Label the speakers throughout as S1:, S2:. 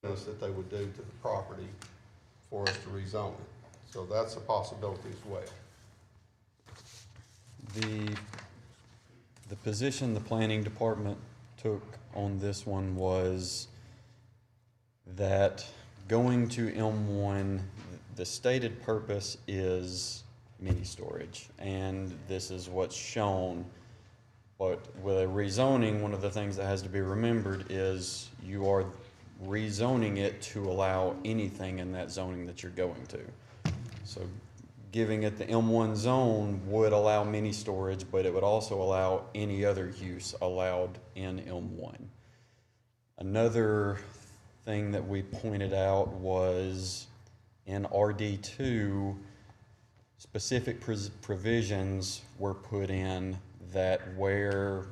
S1: that they would do to the property for us to rezone it. So that's a possibility as well.
S2: The position the planning department took on this one was that going to M1, the stated purpose is mini storage, and this is what's shown. But with a rezoning, one of the things that has to be remembered is you are rezoning it to allow anything in that zoning that you're going to. So giving it the M1 zone would allow mini storage, but it would also allow any other use allowed in M1. Another thing that we pointed out was in RD2, specific provisions were put in that where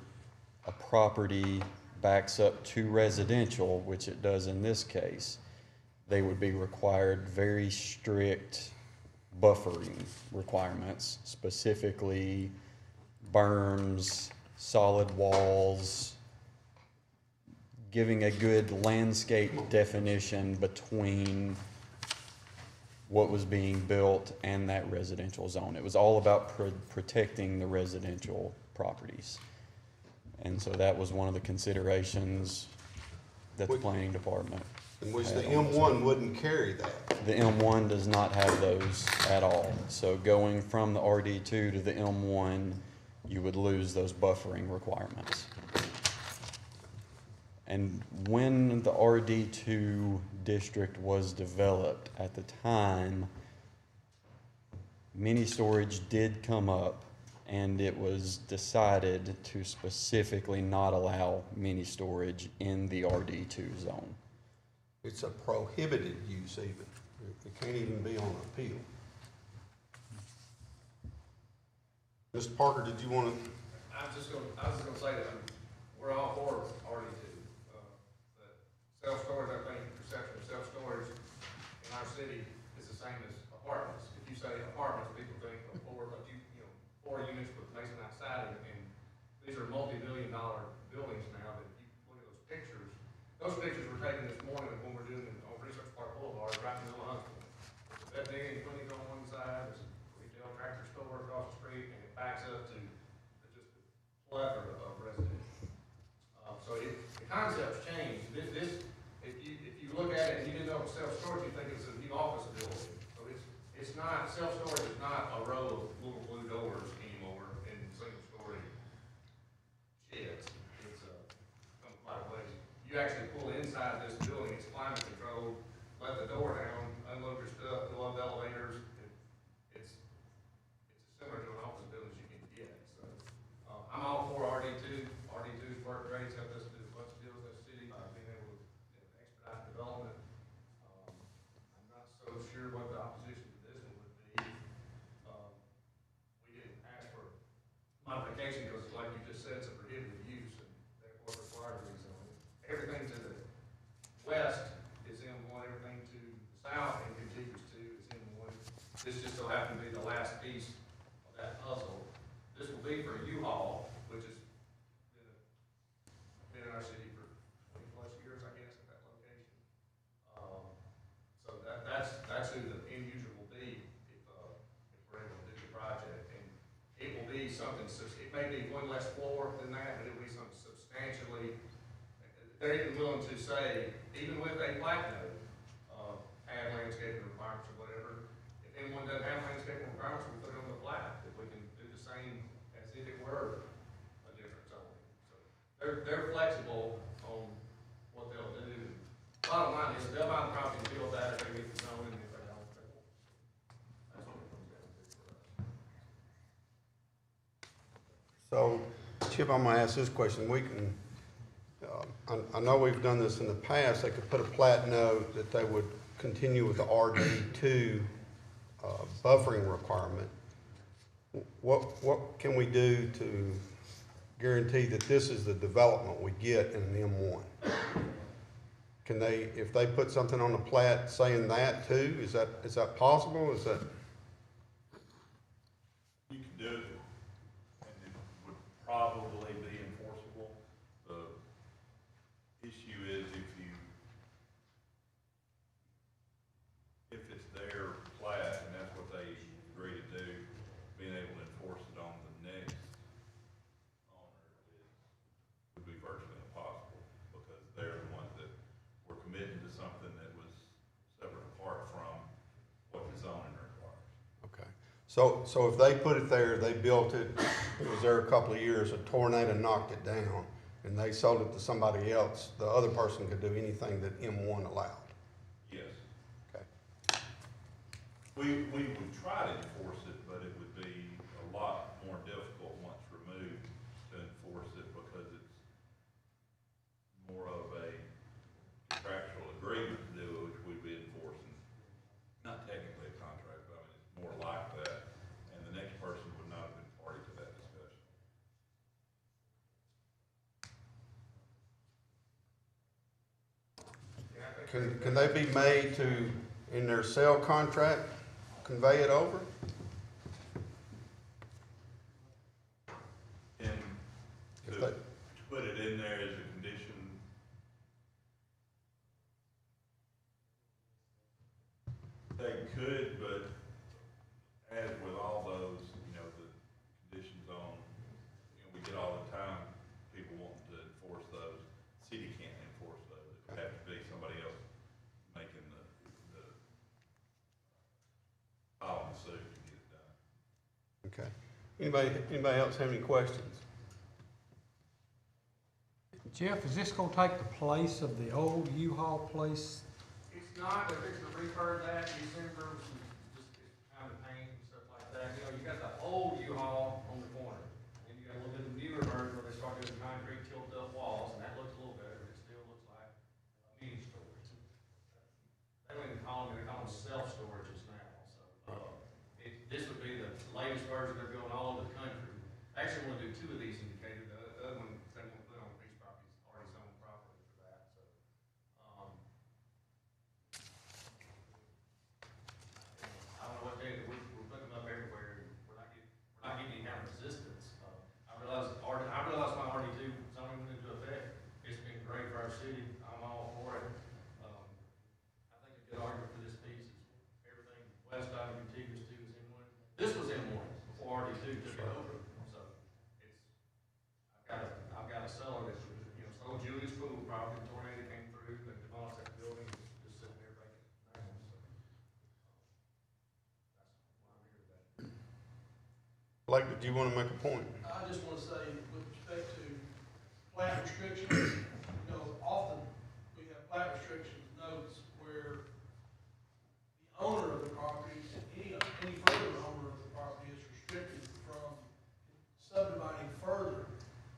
S2: a property backs up to residential, which it does in this case, they would be required very strict buffering requirements, specifically berms, solid walls, giving a good landscape definition between what was being built and that residential zone. It was all about protecting the residential properties. And so that was one of the considerations that the planning department
S1: In which the M1 wouldn't carry that.
S2: The M1 does not have those at all. So going from the RD2 to the M1, you would lose those buffering requirements. And when the RD2 district was developed at the time, mini storage did come up, and it was decided to specifically not allow mini storage in the RD2 zone.
S1: It's a prohibited use even. It can't even be on appeal. Mr. Parker, did you want to?
S3: I was just gonna say that we're all for RD2. But self-storage, I think, perception of self-storage in our city is the same as apartments. If you say apartments, people think of four units with masonite siding, and these are multi-million-dollar buildings now. That if you look at those pictures were taken this morning when we're doing on Research Park Boulevard, right in the middle of Huntsville. That big clinic on one side, there's a retail tractor store across the street, and it backs up to just a plethora of residential. So the concept's changed. If you look at it and you didn't know it was self-storage, you think it's a new office building. So it's not, self-storage is not a row of little blue doors anymore in single-story sheds. It's come quite a ways. You actually pull inside this building, it's climate controlled, let the door down, unload your stuff, fill up elevators. It's similar to an office building as you can get. So I'm all for RD2. RD2's worked great. It's helped us do a bunch of deals with the city, being able to expedite development. I'm not so sure what the opposition to this one would be. We didn't ask for modification because, like you just said, it's a prohibited use and therefore required rezoning. Everything to the west is M1, everything to the south and contiguous to is M1. This just so happened to be the last piece of that puzzle. This will be for U-Haul, which has been in our city for 20 plus years, I guess, at that location. So that's who the end user will be if we're able to do the project. And it will be something, it may be one less floor than that, but it will be something substantially. They're even willing to say, even with a Plat note, add landscaping requirements or whatever. If anyone doesn't have landscaping requirements, we put it on the Plat. If we can do the same as if it were a different zone. So they're flexible on what they'll do. Bottom line is they'll buy the property and build that if they meet the zone, and if they don't, they won't. That's what it comes down to for us.
S1: So, Chip, I'm going to ask this question. We can, I know we've done this in the past. They could put a plat note that they would continue with the RD2 buffering requirement. What can we do to guarantee that this is the development we get in an M1? Can they, if they put something on the plat saying that too, is that possible? Is that?
S4: You can do it, and it would probably be enforceable. The issue is if you
S1: So if they put it there, they built it, it was there a couple of years, a tornado knocked it down, and they sold it to somebody else, the other person could do anything that M1 allowed.
S4: Yes.
S1: Okay.
S4: We would try to enforce it, but it would be a lot more difficult once removed to enforce it because it's more of a contractual agreement to do it, which we'd be enforcing. Not technically a contract, but I mean, it's more like that, and the next person would not have been party to that discussion.
S1: Can they be made to, in their sale contract, convey it over?
S4: And
S1: If
S4: to
S1: they-
S4: put it in there as a condition, they could, but as with all those, you know, the conditions on, you know, we get all the time, people wanting to enforce those. City can't enforce those. It would have to be somebody else making the filing suit to get it done.
S1: Okay. Anybody else have any questions?
S5: Jeff, is this gonna take the place of the old U-Haul place?
S3: It's not, they're fixing to refurb that in December, just kind of paint and stuff like that. You know, you got the old U-Haul on the corner, and you got a little bit of newer version where they start doing concrete tilt up walls, and that looks a little better, but it still looks like a mini storage. They don't even call them, they call them self-storages now, so, this would be the latest version they're building all over the country. I actually want to do 2 of these in Decatur, the other one, they want to put on a piece of property, is already zoned properly for that, so. I don't know what they, we're putting them up everywhere, and we're not getting any kind of resistance. I realize my RD2 zoning went into effect, it's been great for our city, I'm all for it. I think a good argument for this piece is everything west out of contiguous to is M1. This was M1 before RD2 took it over, so it's, I've got a seller that, you know, sold Julius Pool property, the tornado came through, and demolished that building, just sitting there vacant now, so. That's why I'm here today.
S1: Blake, did you want to make a point?
S6: I just want to say, with respect to plat restrictions, you know, often we have plat restrictions notes where the owner of the property and any further owner of the property is restricted from subdividing further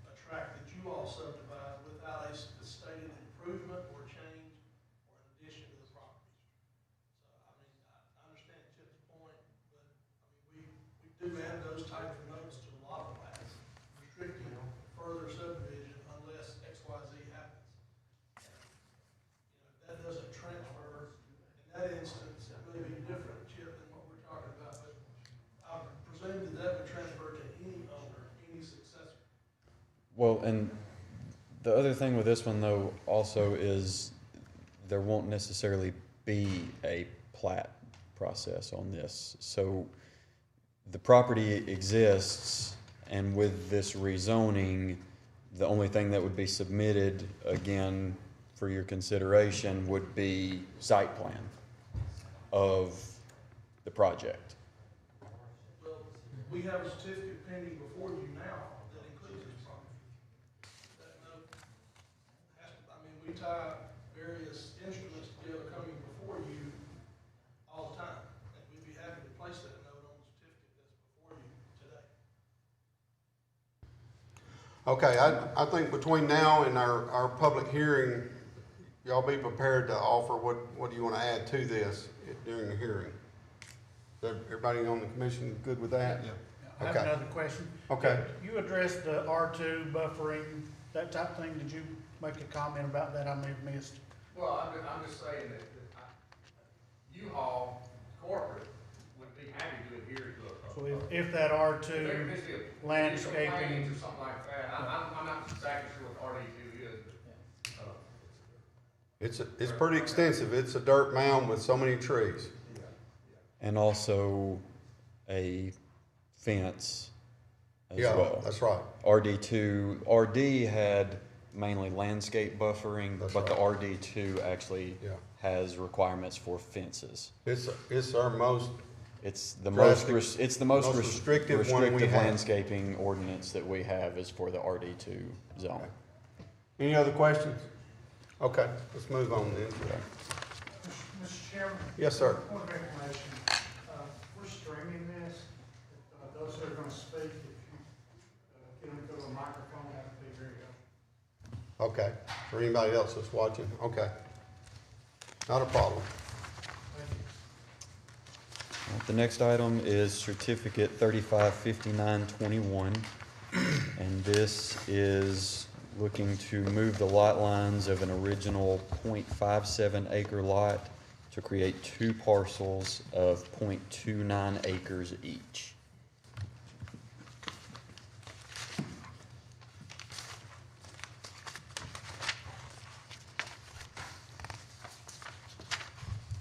S6: a tract that you all subdivide without a stated improvement or change or an addition to the property. So, I mean, I understand Chip's point, but, I mean, we do have those type of notes to a lot of plats, restricting further subdivision unless X, Y, Z happens. And, you know, if that doesn't transfer, in that instance, it may be different, Chip, than what we're talking about, but I presume that would transfer to any owner, any successor.
S2: Well, and the other thing with this one though also is there won't necessarily be a plat process on this. So the property exists, and with this rezoning, the only thing that would be submitted again for your consideration would be site plan of the project.
S6: Well, we have a certificate pending before you now that includes this property. That note has to, I mean, we tie various instruments together coming before you all the time. And we'd be happy to place that note on the certificate that's before you today.
S1: Okay, I think between now and our public hearing, y'all be prepared to offer what do you want to add to this during the hearing? Is everybody on the commission good with that?
S7: Yeah. I have
S1: Okay.
S7: another question.
S1: Okay.
S7: You addressed the R2 buffering, that type of thing. Did you make a comment about that I may have missed?
S3: Well, I'm just saying that U-Haul corporate would be happy to adhere to a.
S7: So if that R2
S3: If there needs to be a-
S7: landscaping-
S3: plans or something like that, I'm not exactly sure what RD2 is, but,
S1: It's pretty extensive. It's a dirt mound with so many trees.
S2: And also a fence as
S1: Yeah,
S2: well.
S1: that's right.
S2: RD had mainly landscape buffering,
S1: That's
S2: but the
S1: right.
S2: RD2 actually
S1: Yeah.
S2: has requirements for fences.
S1: It's our most
S2: It's the most,
S1: Drastic-
S2: it's the most
S1: most restrictive one we
S2: restrictive
S1: have.
S2: landscaping ordinance that we have is for the RD2 zone.
S1: Any other questions? Okay, let's move on then.
S7: Mr. Chairman?
S1: Yes, sir.
S7: Point of information, we're streaming this, those who are gonna speak, if you, get them to a microphone, that would be very helpful.
S1: Okay, for anybody else that's watching, okay. Not a problem.
S7: Thank you.
S2: The next item is certificate 355921, and this is looking to move the lot lines of an original .57 acre lot to create two parcels of .29 acres each.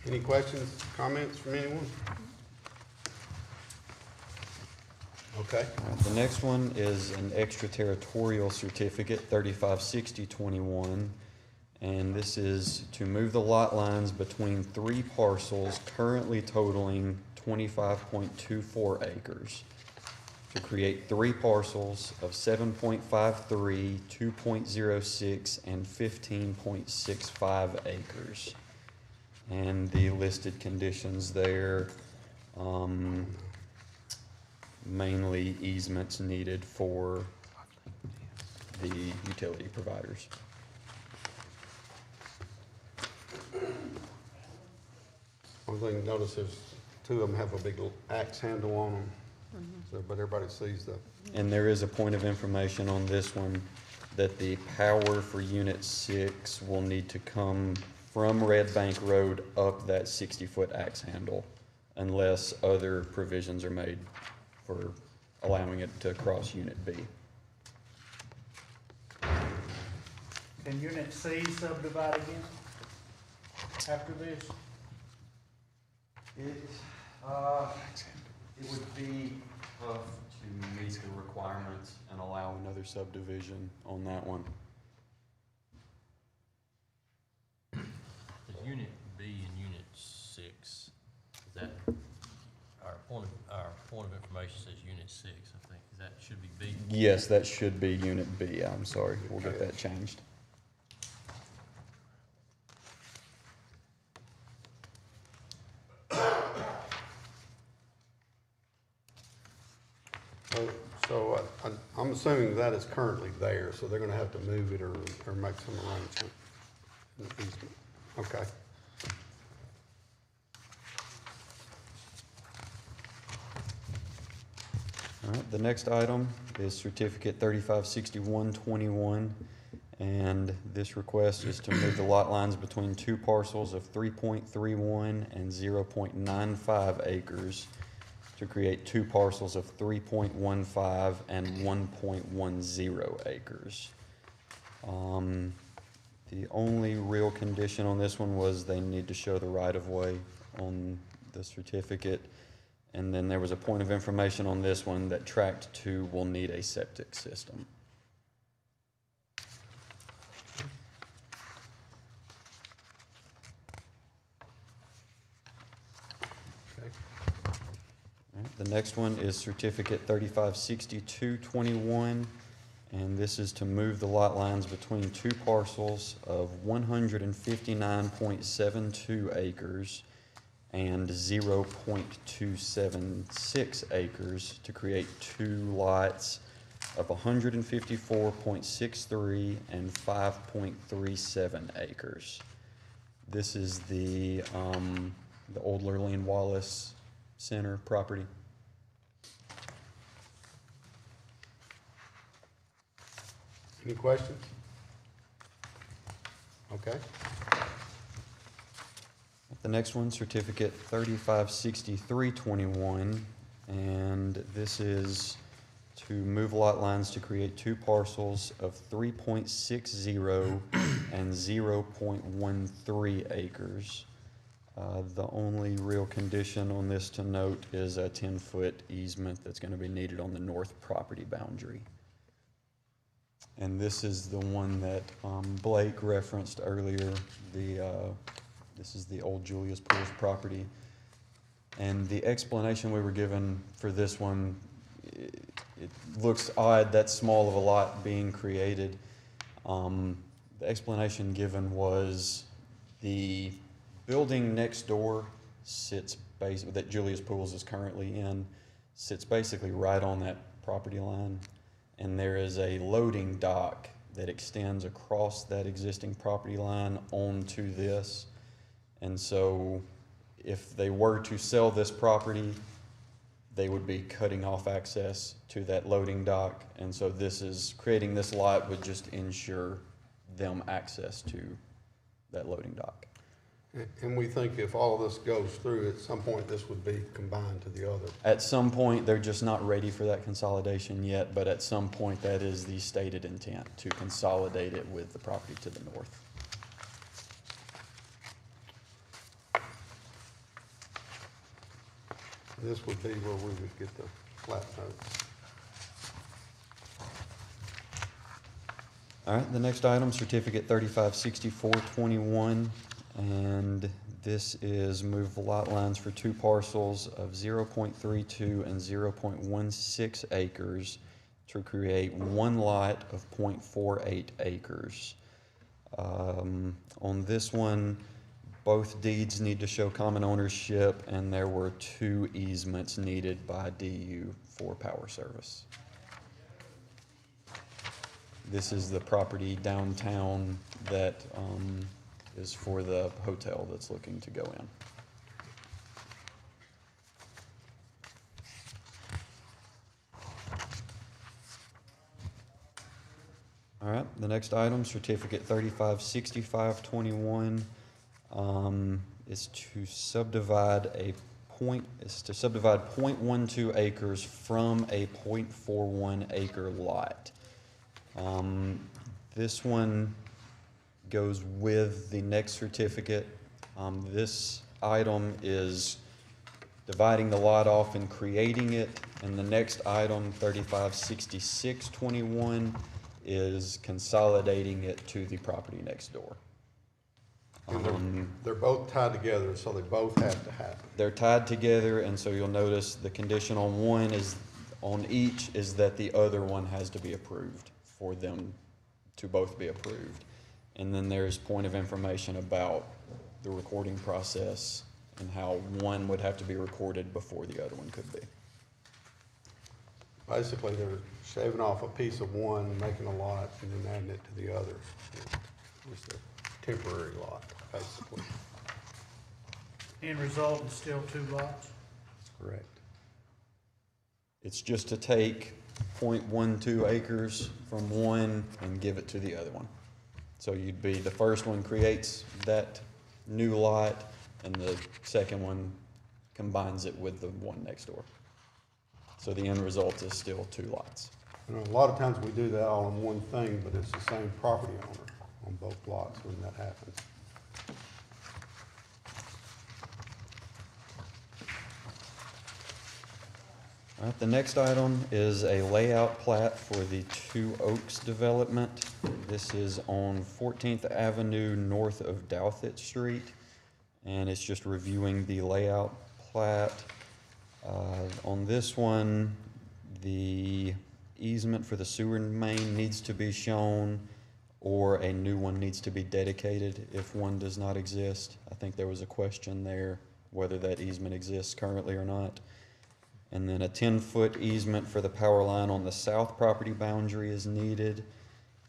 S1: Any questions, comments from anyone? Okay,
S2: The next one is an extraterritorial certificate, 356021, and this is to move the lot lines between three parcels currently totaling 25.24 acres to create three parcels of 7.53, 2.06, and 15.65 acres. And the listed conditions there, mainly easements needed for the utility providers.
S1: one thing to notice is two of them have a big axe handle on them, so, but everybody sees the,
S2: And there is a point of information on this one that the power for Unit 6 will need to come from Red Bank Road up that 60-foot axe handle unless other provisions are made for allowing it to cross Unit B.
S7: Can Unit C subdivide again after this?
S2: It would be tough to meet the requirements and allow another subdivision on that one.
S8: Is Unit B and Unit 6, is that, our point of information says Unit 6, I think, is that, should be B?
S2: Yes, that should be Unit B, I'm sorry, we'll get that changed.
S1: so I'm assuming that is currently there, so they're gonna have to move it or make some arrangement. Okay.
S2: All right, the next item is certificate 356121, and this request is to move the lot lines between two parcels of 3.31 and 0.95 acres to create two parcels of 3.15 and 1.10 acres. The only real condition on this one was they need to show the right-of-way on the certificate. And then there was a point of information on this one that tract 2 will need a septic system.
S1: Okay.
S2: All right, the next one is certificate 356221, and this is to move the lot lines between two parcels of 159.72 acres and 0.276 acres to create two lots of 154.63 and 5.37 acres. This is the old Lurleen Wallace Center property.
S1: Any questions? Okay.
S2: The next one, certificate 356321, and this is to move lot lines to create two parcels of 3.60 and 0.13 acres. The only real condition on this to note is a 10-foot easement that's going to be needed on the north property boundary. And this is the one that Blake referenced earlier. This is the old Julius Pools property. And the explanation we were given for this one, it looks odd, that small of a lot being created. The explanation given was the building next door that Julius Pools is currently in, sits basically right on that property line. And there is a loading dock that extends across that existing property line onto this. And so if they were to sell this property, they would be cutting off access to that loading dock. And so creating this lot would just ensure them access to that loading dock.
S1: And we think if all of this goes through, at some point, this would be combined to the other.
S2: At some point, they're just not ready for that consolidation yet, but at some point, that is the stated intent, to consolidate it with the property to the north.
S1: This would be where we would get the flat notes.
S2: All right, the next item, certificate 356421, and this is move lot lines for two parcels of 0.32 and 0.16 acres to create one lot of 0.48 acres. On this one, both deeds need to show common ownership, and there were 2 easements needed by DU for power service. This is the property downtown that is for the hotel that's looking to go in. All right, the next item, certificate 356521, is to subdivide 0.12 acres from a 0.41 acre lot. This one goes with the next certificate. This item is dividing the lot off and creating it, and the next item, 356621, is consolidating it to the property next door.
S1: And they're both tied together, so they both have to happen.
S2: They're tied together, and so you'll notice the condition on each is that the other one has to be approved for them to both be approved. And then there's point of information about the recording process and how one would have to be recorded before the other one could be.
S1: Basically, they're shaving off a piece of one, making a lot, and then adding it to the other. Just a temporary lot, basically.
S7: End result is still 2 lots.
S1: Correct.
S2: It's just to take 0.12 acres from one and give it to the other one. So the first one creates that new lot, and the second one combines it with the one next door. So the end result is still 2 lots.
S1: You know, a lot of times we do that all in one thing, but it's the same property owner on both lots when that happens.
S2: All right, the next item is a layout plat for the Two Oaks development. This is on 14th Avenue north of Douthit Street, and it's just reviewing the layout plat. On this one, the easement for the sewer main needs to be shown, or a new one needs to be dedicated if one does not exist. I think there was a question there whether that easement exists currently or not. And then a 10-foot easement for the power line on the south property boundary is needed.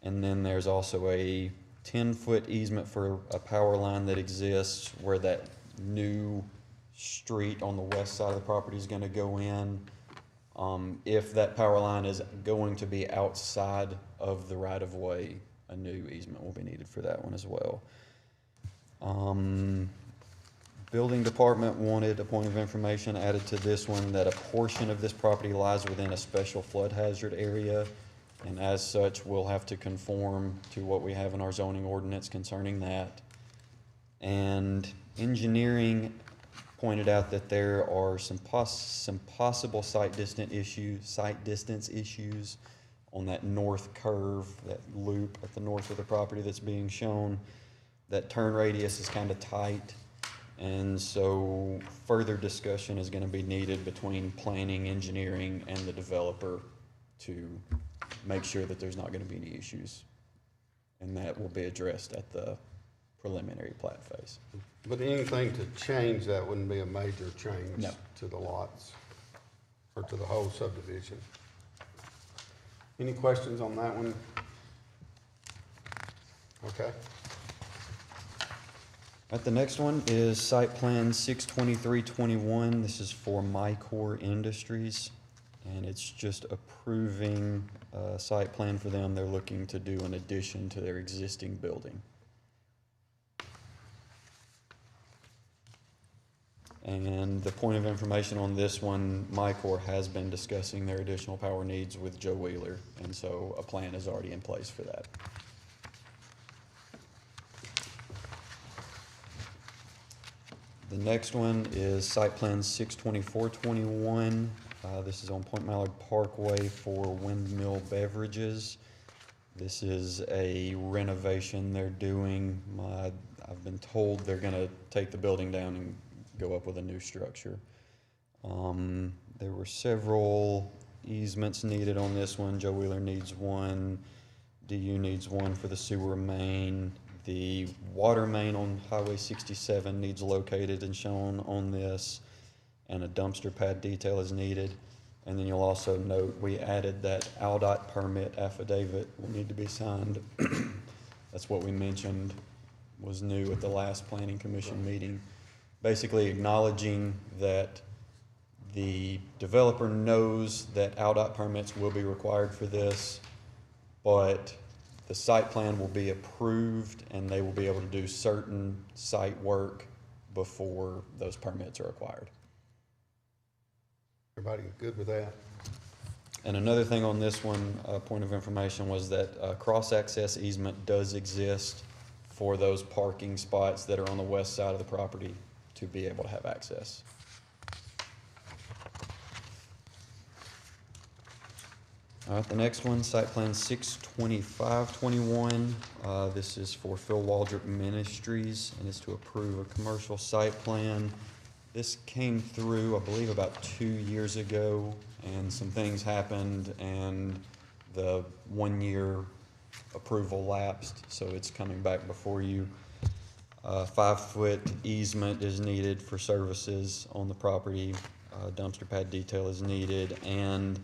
S2: And then there's also a 10-foot easement for a power line that exists where that new street on the west side of the property is going to go in. If that power line is going to be outside of the right-of-way, a new easement will be needed for that one as well. Building department wanted a point of information added to this one that a portion of this property lies within a special flood hazard area, and as such will have to conform to what we have in our zoning ordinance concerning that. And engineering pointed out that there are some possible site distance issues on that north curve, that loop at the north of the property that's being shown. That turn radius is kind of tight, And so further discussion is gonna be needed between planning, engineering, and the developer to make sure that there's not gonna be any issues. And that will be addressed at the preliminary plat phase.
S1: But anything to change that wouldn't be a major change
S2: No.
S1: to the lots or to the whole subdivision. Any questions on that one? Okay.
S2: The next one is site plan 62321. This is for Mycore Industries, and it's just approving a site plan for them. They're looking to do an addition to their existing building. And the point of information on this one, Mycore has been discussing their additional power needs with Joe Wheeler, and so a plan is already in place for that. The next one is site plan 62421. This is on Point Mallard Parkway for Windmill Beverages. This is a renovation they're doing. I've been told they're gonna take the building down and go up with a new structure. There were several easements needed on this one. Joe Wheeler needs one. DU needs one for the sewer main. The water main on Highway 67 needs located and shown on this, and a dumpster pad detail is needed. And then you'll also note we added that ALDOT permit affidavit will need to be signed. That's what we mentioned was new at the last Planning Commission meeting. Basically acknowledging that the developer knows that ALDOT permits will be required for this, but the site plan will be approved and they will be able to do certain site work before those permits are acquired.
S1: Everybody good with that?
S2: And another thing on this one, point of information, was that cross-access easement does exist for those parking spots that are on the west side of the property to be able to have access. All right, the next one, site plan 62521. This is for Phil Waldrop Ministries, and it's to approve a commercial site plan. This came through, I believe, about 2 years ago, and some things happened, and the 1-year approval lapsed, so it's coming back before you. 5-foot easement is needed for services on the property. Dumpster pad detail is needed, and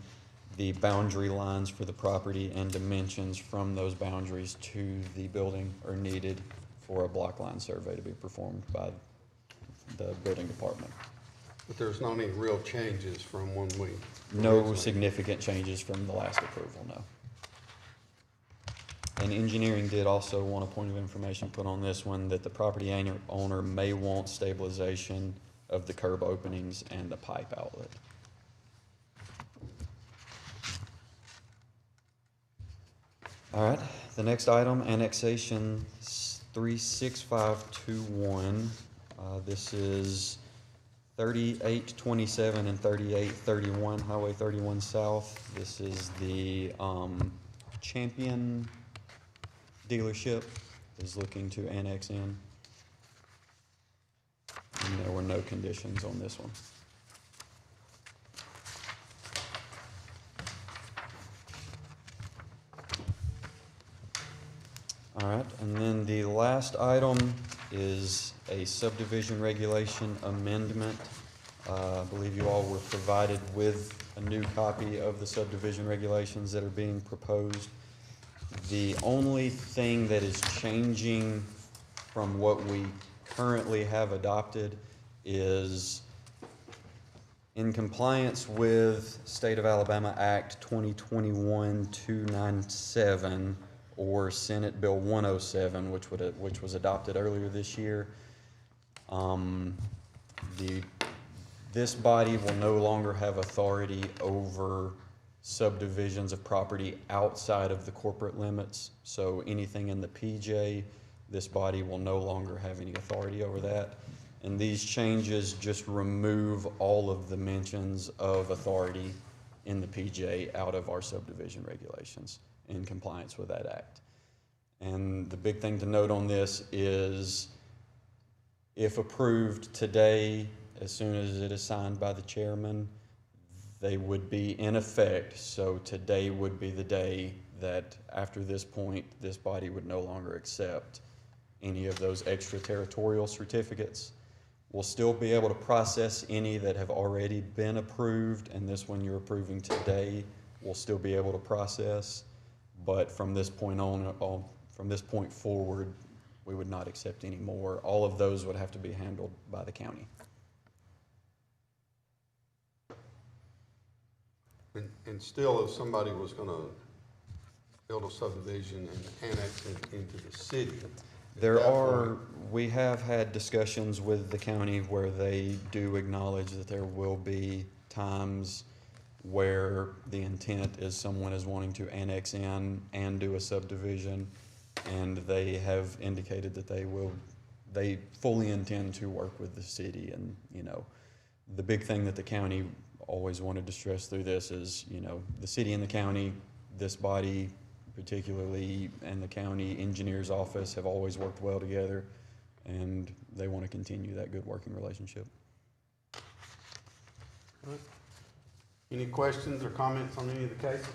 S2: the boundary lines for the property and dimensions from those boundaries to the building are needed for a block line survey to be performed by the building department.
S1: But there's not any real changes from when we.
S2: No
S1: originally-
S2: significant changes from the last approval, no. And engineering did also want a point of information put on this one, that the property owner may want stabilization of the curb openings and the pipe outlet. All right, the next item, Annexation 36521. This is 3827 and 3831, Highway 31 South. This is the Champion dealership is looking to annex in. And there were no conditions on this one. All right, and then the last item is a subdivision regulation amendment. I believe you all were provided with a new copy of the subdivision regulations that are being proposed. The only thing that is changing from what we currently have adopted is in compliance with State of Alabama Act 2021-297 or Senate Bill 107, which was adopted earlier this year. This body will no longer have authority over subdivisions of property outside of the corporate limits. So anything in the PJ, this body will no longer have any authority over that. And these changes just remove all of the mentions of authority in the PJ out of our subdivision regulations in compliance with that act. And the big thing to note on this is If approved today, as soon as it is signed by the chairman, they would be in effect. So today would be the day that after this point, this body would no longer accept any of those extraterritorial certificates. We'll still be able to process any that have already been approved, and this one you're approving today, we'll still be able to process. But from this point on, from this point forward, we would not accept any more. All of those would have to be handled by the county.
S1: And still, if somebody was gonna build a subdivision and annex it into the city.
S2: There
S1: at that
S2: are,
S1: point-
S2: we have had discussions with the county where they do acknowledge that there will be times where the intent is someone is wanting to annex in and do a subdivision, and they have indicated that they fully intend to work with the city. And, you know, the big thing that the county always wanted to stress through this is, you know, the city and the county, this body particularly, and the county engineer's office have always worked well together, and they want to continue that good working relationship.
S1: Any questions or comments on any of the cases?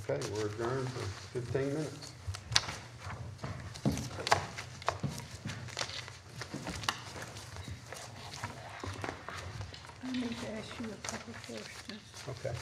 S1: Okay, we're adjourned for 15 minutes.
S9: I need to ask you a couple questions.
S1: Okay.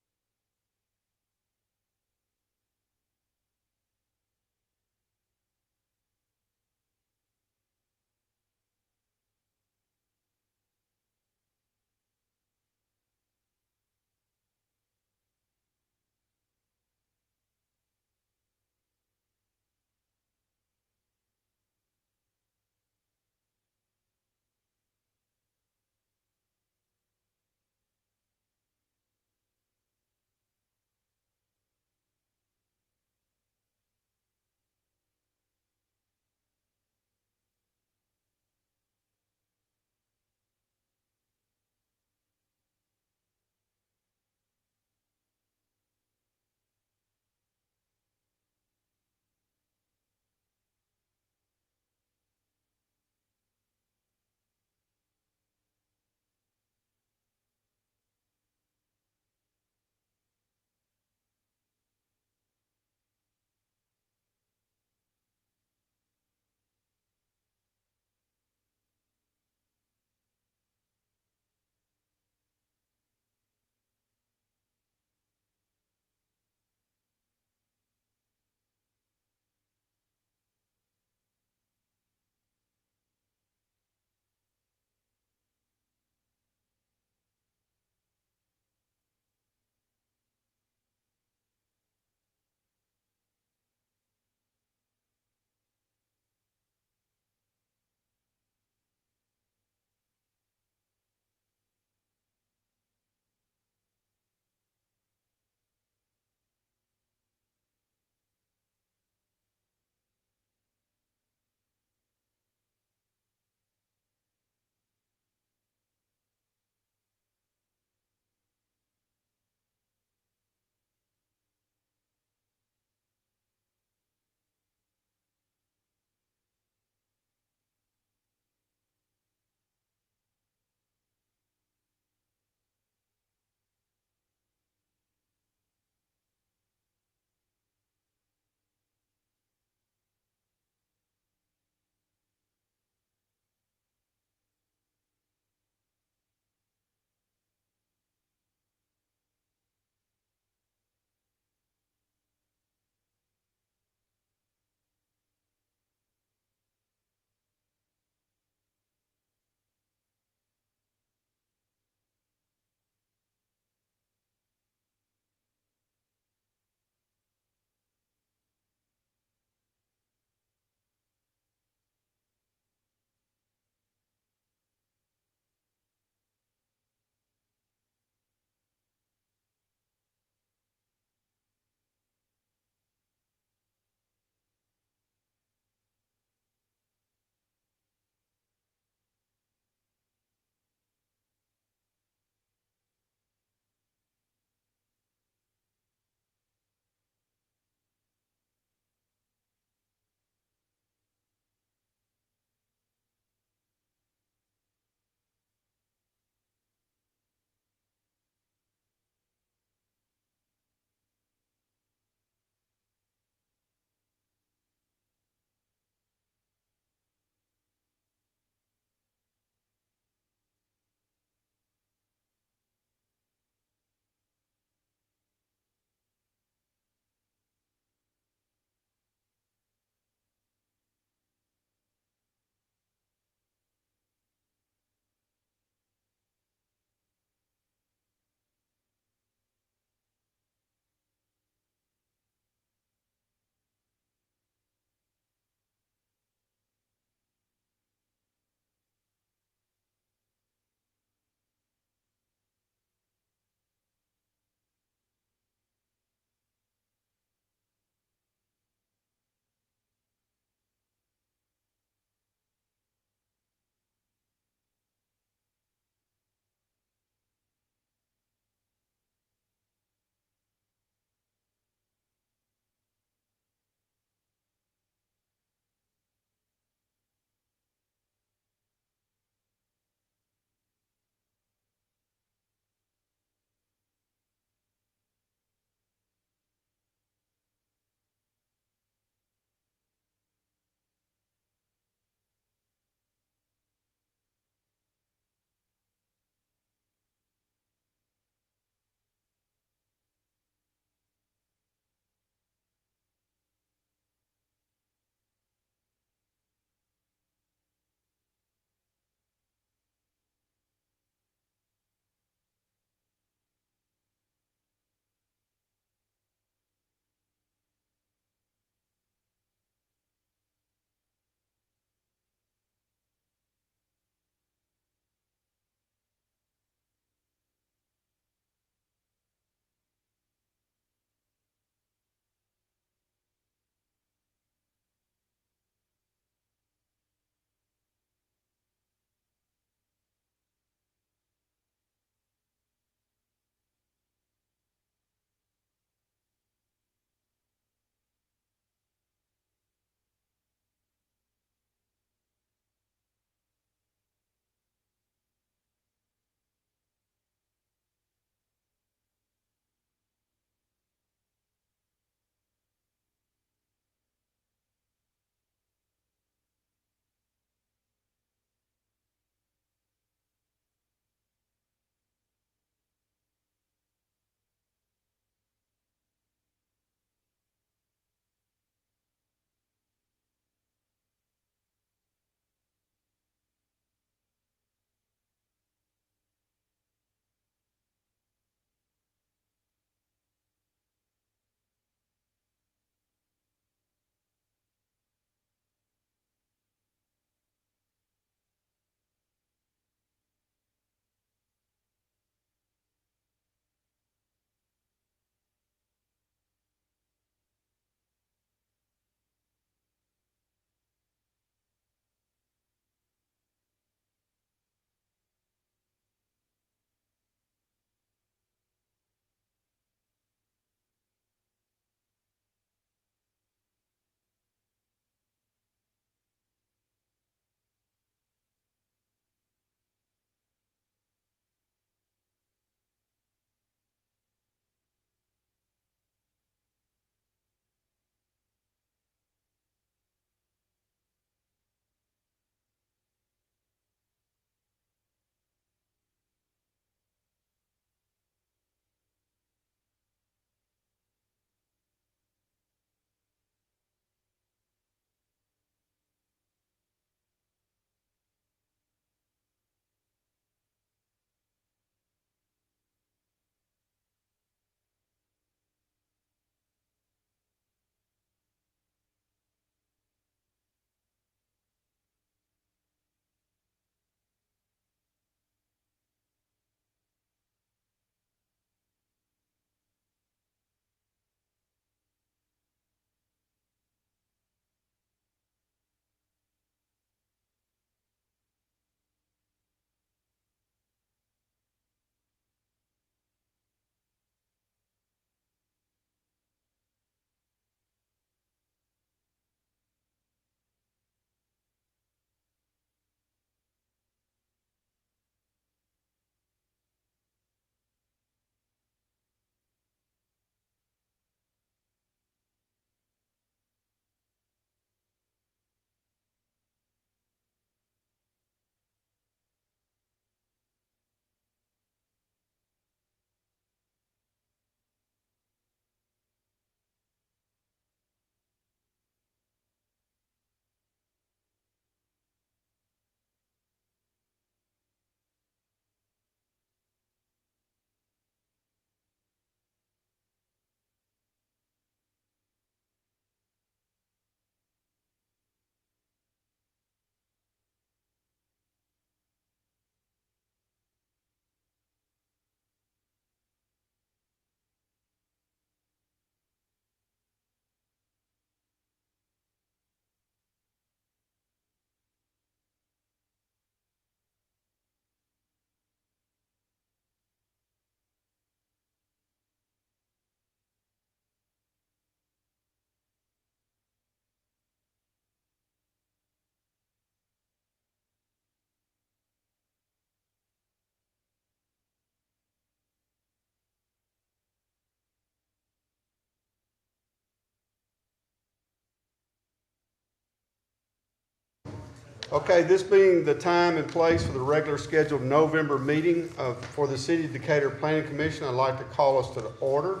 S1: Okay, this being the time and place for the regular scheduled November meeting for the City of Decatur Planning Commission, I'd like to call us to the order.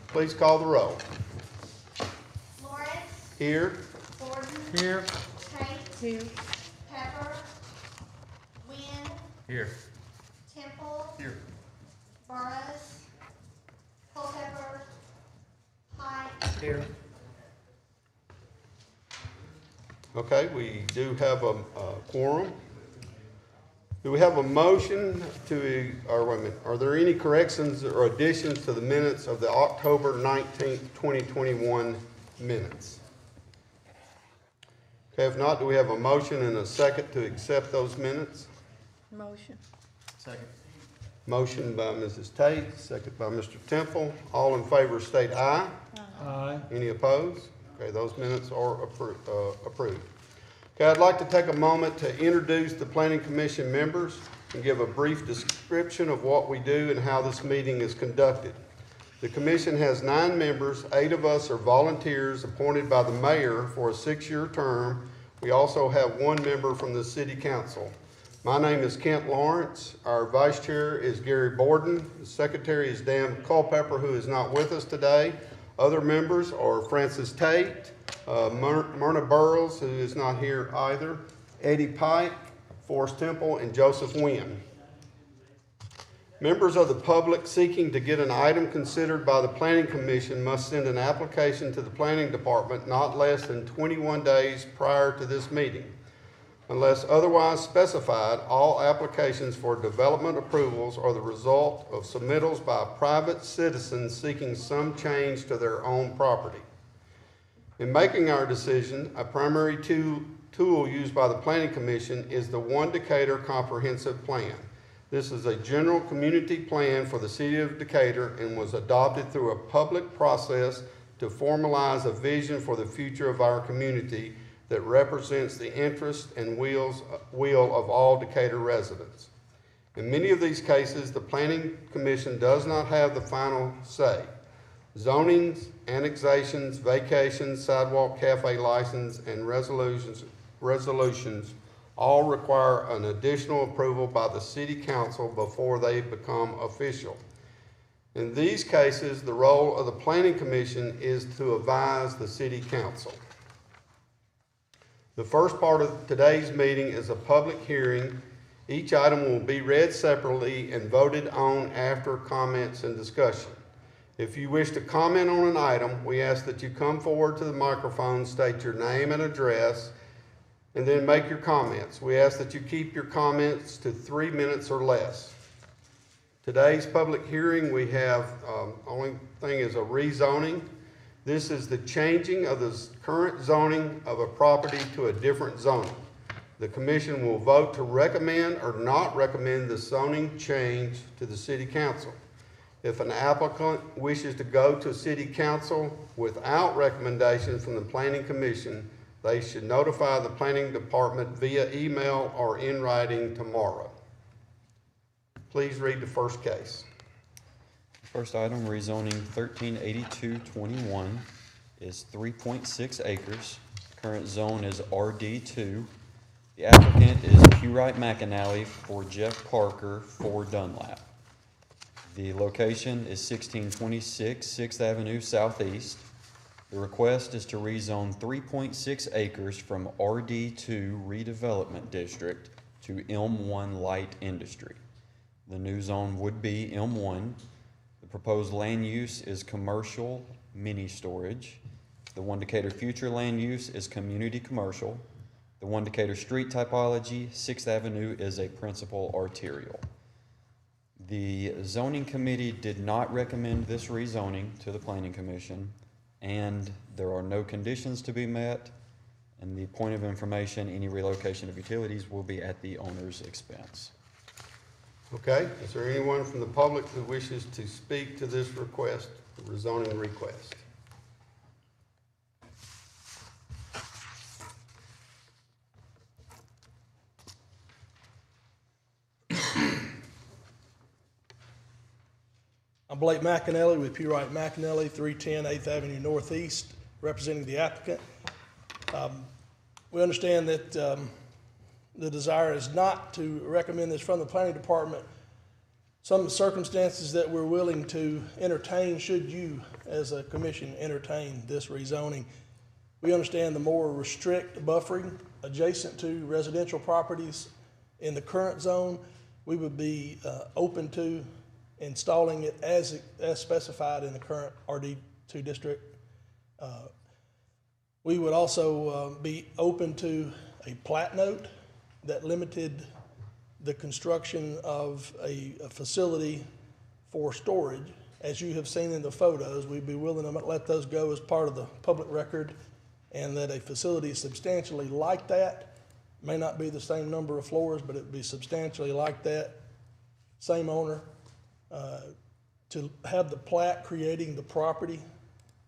S1: Please call the roll.
S10: Lawrence,
S1: Here.
S10: Gordon,
S5: Here.
S10: Tate,
S9: Here.
S10: Pepper, Wynn,
S8: Here.
S10: Temple,
S8: Here.
S10: Burrows, Culpepper, Pike,
S8: Here.
S1: Okay, we do have a quorum. Do we have a motion to, or wait a minute, are there any corrections or additions to the minutes of the October 19th, 2021 minutes? Okay, if not, do we have a motion and a second to accept those minutes?
S9: Motion.
S8: Second.
S1: Motion by Mrs. Tate, second by Mr. Temple. All in favor state aye.
S5: Aye.
S1: Any opposed? Okay, those minutes are approved. Okay, I'd like to take a moment to introduce the Planning Commission members and give a brief description of what we do and how this meeting is conducted. The commission has 9 members. 8 of us are volunteers appointed by the mayor for a 6-year term. We also have 1 member from the city council. My name is Kent Lawrence. Our vice chair is Gary Borden. The secretary is Dan Culpepper, who is not with us today. Other members are Francis Tate, Myrna Burrows, who is not here either, Eddie Pike, Forrest Temple, and Joseph Wynn. Members of the public seeking to get an item considered by the Planning Commission must send an application to the Planning Department not less than 21 days prior to this meeting. Unless otherwise specified, all applications for development approvals are the result of submittals by private citizens seeking some change to their own property. In making our decision, a primary tool used by the Planning Commission is the One Decatur Comprehensive Plan. This is a general community plan for the City of Decatur and was adopted through a public process to formalize a vision for the future of our community that represents the interests and will of all Decatur residents. In many of these cases, the Planning Commission does not have the final say. Zonings, annexations, vacations, sidewalk cafe license, and resolutions all require an additional approval by the City Council before they become official. In these cases, the role of the Planning Commission is to advise the City Council. The first part of today's meeting is a public hearing. Each item will be read separately and voted on after comments and discussion. If you wish to comment on an item, we ask that you come forward to the microphone, state your name and address, and then make your comments. We ask that you keep your comments to 3 minutes or less. Today's public hearing, we have, only thing is a rezoning. This is the changing of the current zoning of a property to a different zoning. The commission will vote to recommend or not recommend the zoning change to the City Council. If an applicant wishes to go to City Council without recommendation from the Planning Commission, they should notify the Planning Department via email or in writing tomorrow. Please read the first case.
S2: First item, rezoning 138221 is 3.6 acres. Current zone is RD2. The applicant is Pewright McAnally for Jeff Parker for Dunlap. The location is 1626 6th Avenue Southeast. The request is to rezone 3.6 acres from RD2 Redevelopment District to M1 Light Industry. The new zone would be M1. The proposed land use is commercial mini storage. The One Decatur future land use is community commercial. The One Decatur street typology, 6th Avenue is a principal arterial. The zoning committee did not recommend this rezoning to the Planning Commission, and there are no conditions to be met. And the point of information, any relocation of utilities will be at the owner's expense.
S1: Okay, is there anyone from the public who wishes to speak to this request, the rezoning request?
S6: I'm Blake McAnally with Pewright McAnally, 310 8th Avenue Northeast, representing the applicant. We understand that the desire is not to recommend this from the planning department. Some circumstances that we're willing to entertain, should you, as a commission, entertain this rezoning. We understand the more restrict buffering adjacent to residential properties in the current zone, we would be open to installing it as specified in the current RD2 district. We would also be open to a plat note that limited the construction of a facility for storage. As you have seen in the photos, we'd be willing to let those go as part of the public record, and that a facility substantially like that, may not be the same number of floors, but it'd be substantially like that, same owner, to have the plat creating the property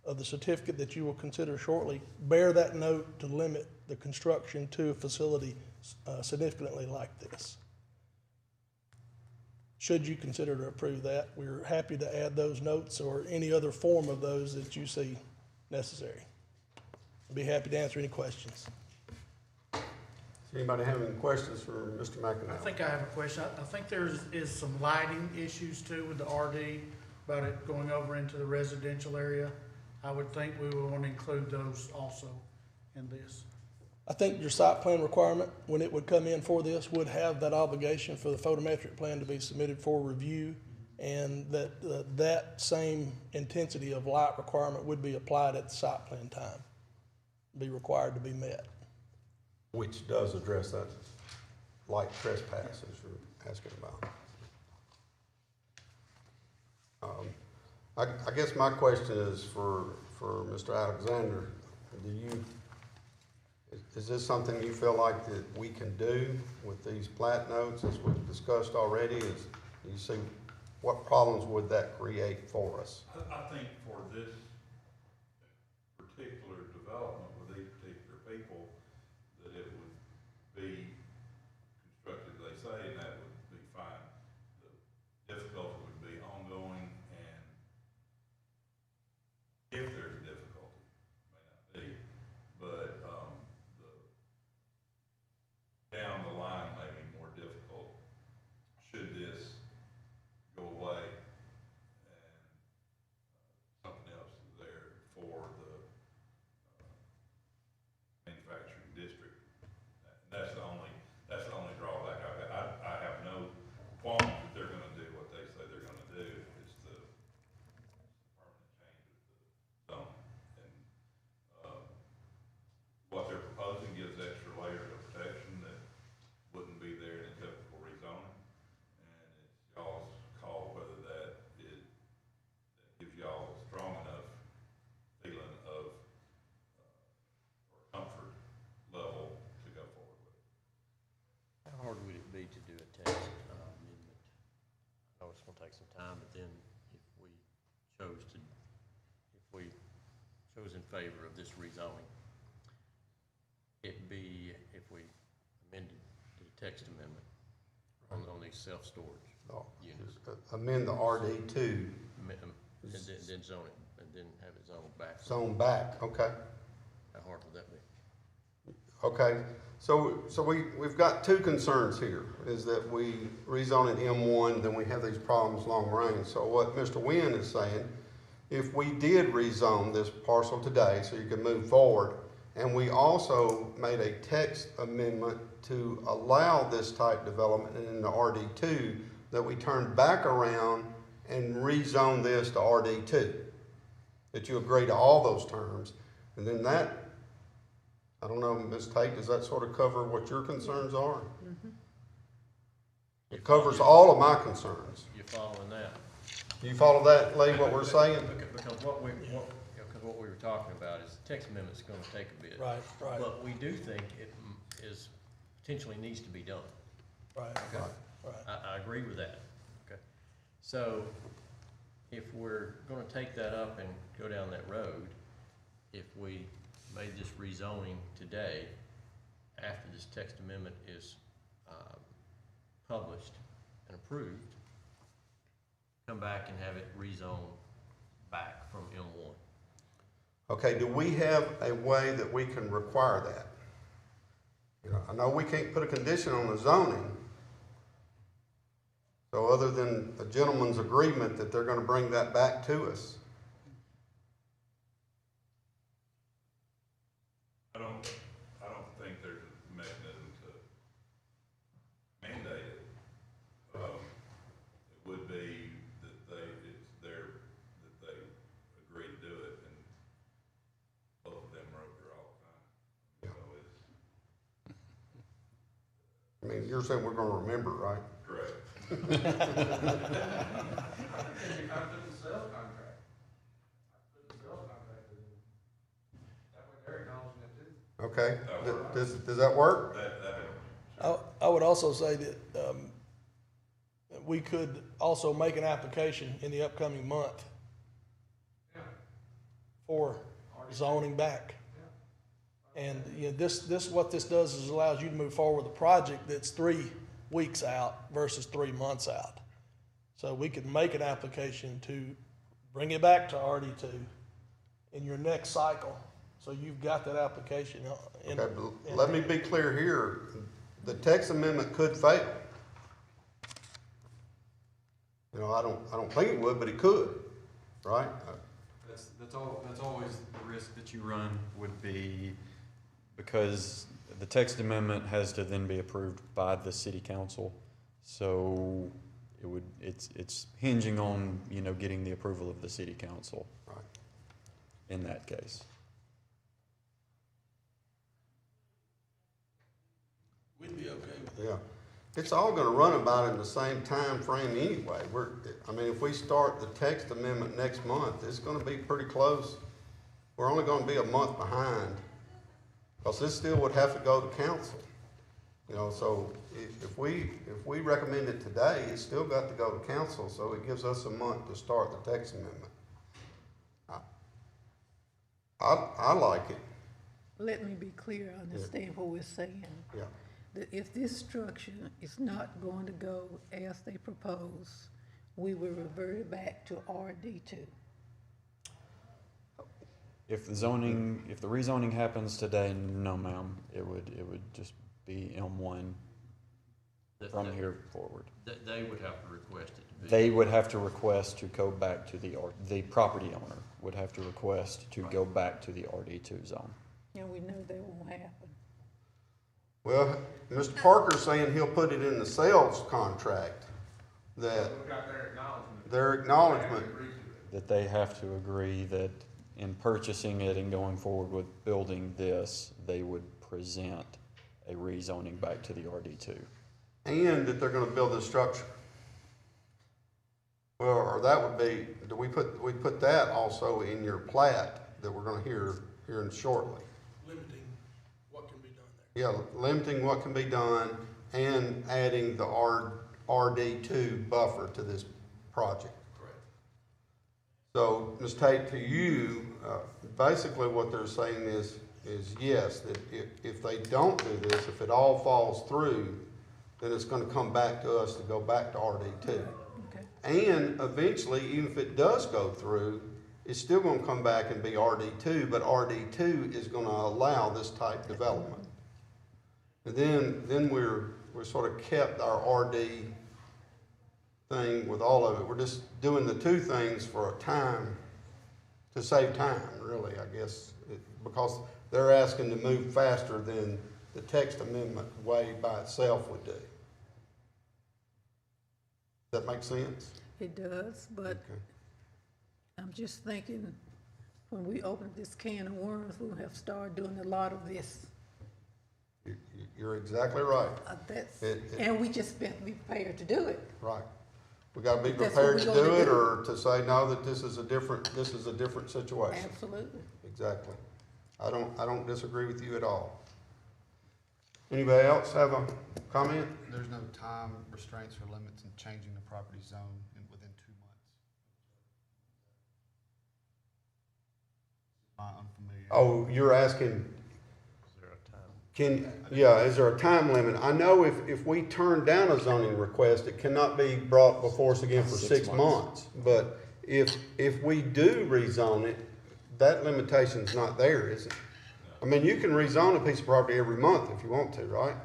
S6: of the certificate that you will consider shortly, bear that note to limit the construction to a facility significantly like this. Should you consider to approve that, we're happy to add those notes or any other form of those that you see necessary. I'd be happy to answer any questions.
S1: Does anybody have any questions for Mr. McInerney?
S7: I think I have a question. I think is some lighting issues too with the RD, about it going over into the residential area. I would think we would want to include those also in this.
S6: I think your site plan requirement, when it would come in for this, would have that obligation for the photometric plan to be submitted for review, and that that same intensity of light requirement would be applied at the site plan time, be required to be met.
S1: Which does address that light trespass as you're asking about. I guess my question is for Mr. Alexander. Is this something you feel like that we can do with these plat notes as we've discussed already? Do you see what problems would that create for us?
S4: I think for this particular development with these particular people, that it would be constructed, they say, and that would be fine. The difficulty would be ongoing, and if there's a difficulty, may not be, but down the line may be more difficult should this go away and something else is there for the manufacturing district. And that's the only drawback I've got. I have no qualms that they're going to do what they say they're going to do. It's the permanent change of the zone. And what they're proposing gives extra layers of protection that wouldn't be there in a typical rezoning. And it's y'all's call whether that gives y'all a strong enough feeling of or comfort level to go forward with.
S8: How hard would it be to do a text amendment? I know it's gonna take some time, but then if we chose in favor of this rezoning, it'd be, if we amended the text amendment on these self-storage units.
S1: Amend the RD2.
S8: And then zone it, and then have it zoned back.
S1: Zone back, okay.
S8: How hard would that be?
S1: Okay, so we've got two concerns here, is that we rezone it M1, then we have these problems long range. So what Mr. Wynn is saying, if we did rezone this parcel today, so you can move forward, and we also made a text amendment to allow this type development in the RD2, that we turn back around and rezone this to RD2, that you agree to all those terms, and then that, I don't know, Ms. Tate, does that sort of cover what your concerns are?
S9: Mm-hmm.
S1: It covers all of my concerns.
S8: You following that?
S1: You follow that, Lee, what we're saying?
S8: Because what we were talking about is the text amendment's gonna take a bit.
S6: Right.
S8: But we do think it is, potentially needs to be done.
S6: Right.
S8: I agree with that, okay? So, if we're gonna take that up and go down that road, if we made this rezoning today, after this text amendment is, published and approved, come back and have it rezoned back from M1.
S1: Okay, do we have a way that we can require that? You know, I know we can't put a condition on the zoning. So other than a gentleman's agreement that they're gonna bring that back to us.
S4: I don't think there's a mechanism to mandate it. It would be that that they agree to do it, and both of them are up there all the time. So it's
S1: I mean, you're saying we're gonna remember, right?
S4: correct.
S3: I think if I put the sales contract, that way they're acknowledging it too.
S1: Okay, does that work?
S6: I would also say that, we could also make an application in the upcoming month
S3: Yeah.
S6: for zoning back. And, you know, what this does is allows you to move forward with a project that's 3 weeks out versus 3 months out. So we could make an application to bring it back to RD2 in your next cycle. So you've got that application in.
S1: Okay, but let me be clear here, the text amendment could fail. You know, I don't think it would, but it could, right?
S2: That's always the risk that you run would be, because the text amendment has to then be approved by the city council. So it's hinging on, you know, getting the approval of the city council.
S1: Right.
S2: In that case.
S6: We'd be okay with it.
S1: Yeah, it's all gonna run about in the same time frame anyway. I mean, if we start the text amendment next month, it's gonna be pretty close. We're only gonna be a month behind, because this still would have to go to council. You know, so if we recommend it today, it's still got to go to council, so it gives us a month to start the text amendment. I like it,
S9: Let me be clear, I understand what we're saying.
S1: yeah.
S9: That if this structure is not going to go as they propose, we will revert it back to RD2.
S2: If the rezoning happens today, no ma'am, it would just be M1 from here forward.
S8: They would have to request it to be.
S2: They would have to request to go back to the property owner would have to request to go back to the RD2 zone.
S9: And we know that won't happen.
S1: Well, Mr. Parker's saying he'll put it in the sales contract, that
S3: We've got their acknowledgement.
S1: their acknowledgement,
S3: They agree to it.
S2: That they have to agree that in purchasing it and going forward with building this, they would present a rezoning back to the RD2.
S1: and that they're gonna build a structure. Well, or that would be, we put that also in your plat that we're gonna hear in shortly.
S6: Limiting what can be done there.
S1: Yeah, limiting what can be done and adding the RD2 buffer to this project.
S6: Correct.
S1: So, Ms. Tate, to you, basically what they're saying is yes, that if they don't do this, if it all falls through, then it's gonna come back to us to go back to RD2.
S9: Okay.
S1: And eventually, even if it does go through, it's still gonna come back and be RD2, but RD2 is gonna allow this type development. And then we're sort of kept our RD thing with all of it. We're just doing the two things for a time, to save time, really, I guess, because they're asking to move faster than the text amendment way by itself would do. Does that make sense?
S9: It does, but
S1: Okay.
S9: I'm just thinking, when we open this can of worms, we'll have started doing a lot of this.
S1: You're exactly right,
S9: And we just have to be prepared to do it.
S1: right. We gotta be
S9: That's what
S1: prepared to
S9: we're
S1: do
S9: gonna
S1: it,
S9: do.
S1: or to say, no, that this is a different situation.
S9: Absolutely.
S1: Exactly. I don't disagree with you at all. Anybody else have a comment?
S11: There's no time restraints or limits in changing the property zone within 2 months. My unfamiliar.
S1: Oh, you're asking,
S8: Is there a time?
S1: is there a time limit? I know if we turn down a zoning request, it cannot be brought before us again for 6 months. But if we do rezone it, that limitation's not there, is it?
S4: No.
S1: I mean, you can rezone a piece of property every month if you want to, right?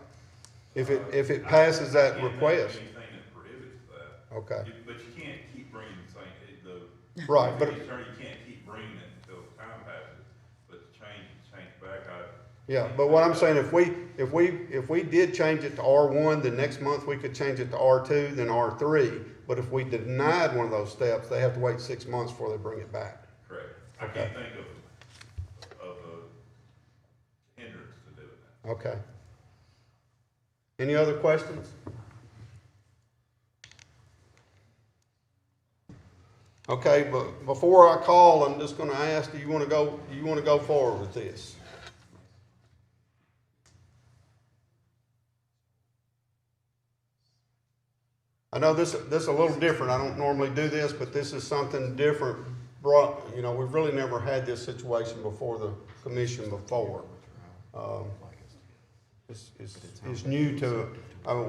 S1: If it passes that request.
S4: I can't think of anything that prohibits that.
S1: Okay,
S4: But you can't keep bringing the same,
S1: right, but,
S4: you can't keep bringing it until time passes, but to change back,
S1: yeah, but what I'm saying, if we did change it to R1, then next month we could change it to R2, then R3. But if we denied one of those steps, they have to wait 6 months before they bring it back.
S4: correct. I
S1: Okay.
S4: can't think of a hindrance to doing that.
S1: Okay. Any other questions? Okay, but before I call, I'm just gonna ask, do you wanna go forward with this? I know this is a little different. I don't normally do this, but this is something different. We've really never had this situation before the commission before. It's new to,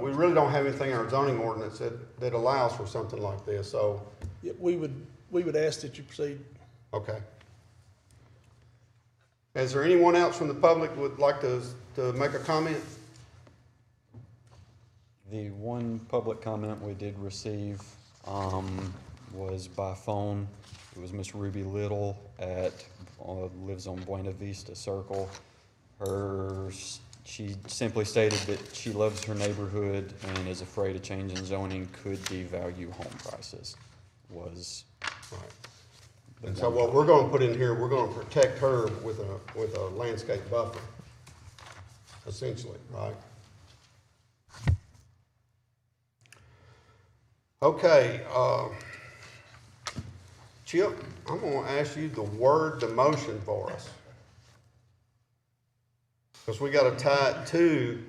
S1: we really don't have anything in our zoning ordinance that allows for something like this, so,
S6: Yeah, we would ask that you proceed.
S1: okay. Is there anyone else from the public who would like to make a comment?
S2: The one public comment we did receive was by phone. It was Miss Ruby Little lives on Buena Vista Circle. She simply stated that she loves her neighborhood and is afraid a change in zoning could devalue home prices. Was
S1: Right. And so what we're gonna put in here, we're gonna protect her with a landscape buffer, essentially, right? Okay, Chip, I'm gonna ask you to word the motion for us. Because we gotta tie it to,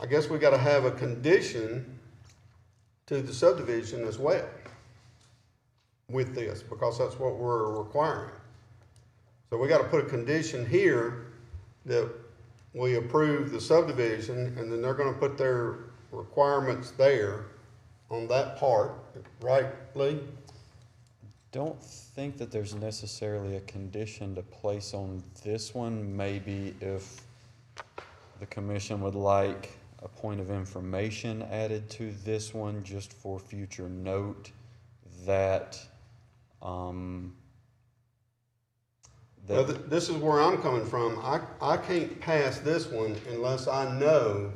S1: I guess we gotta have a condition to the subdivision as well with this, because that's what we're requiring. So we gotta put a condition here that we approve the subdivision, and then they're gonna put their requirements there on that part, right, Lee?
S2: don't think that there's necessarily a condition to place on this one. Maybe if the commission would like a point of information added to this one, just for future note, that,
S1: Well, this is where I'm coming from. I can't pass this one unless I know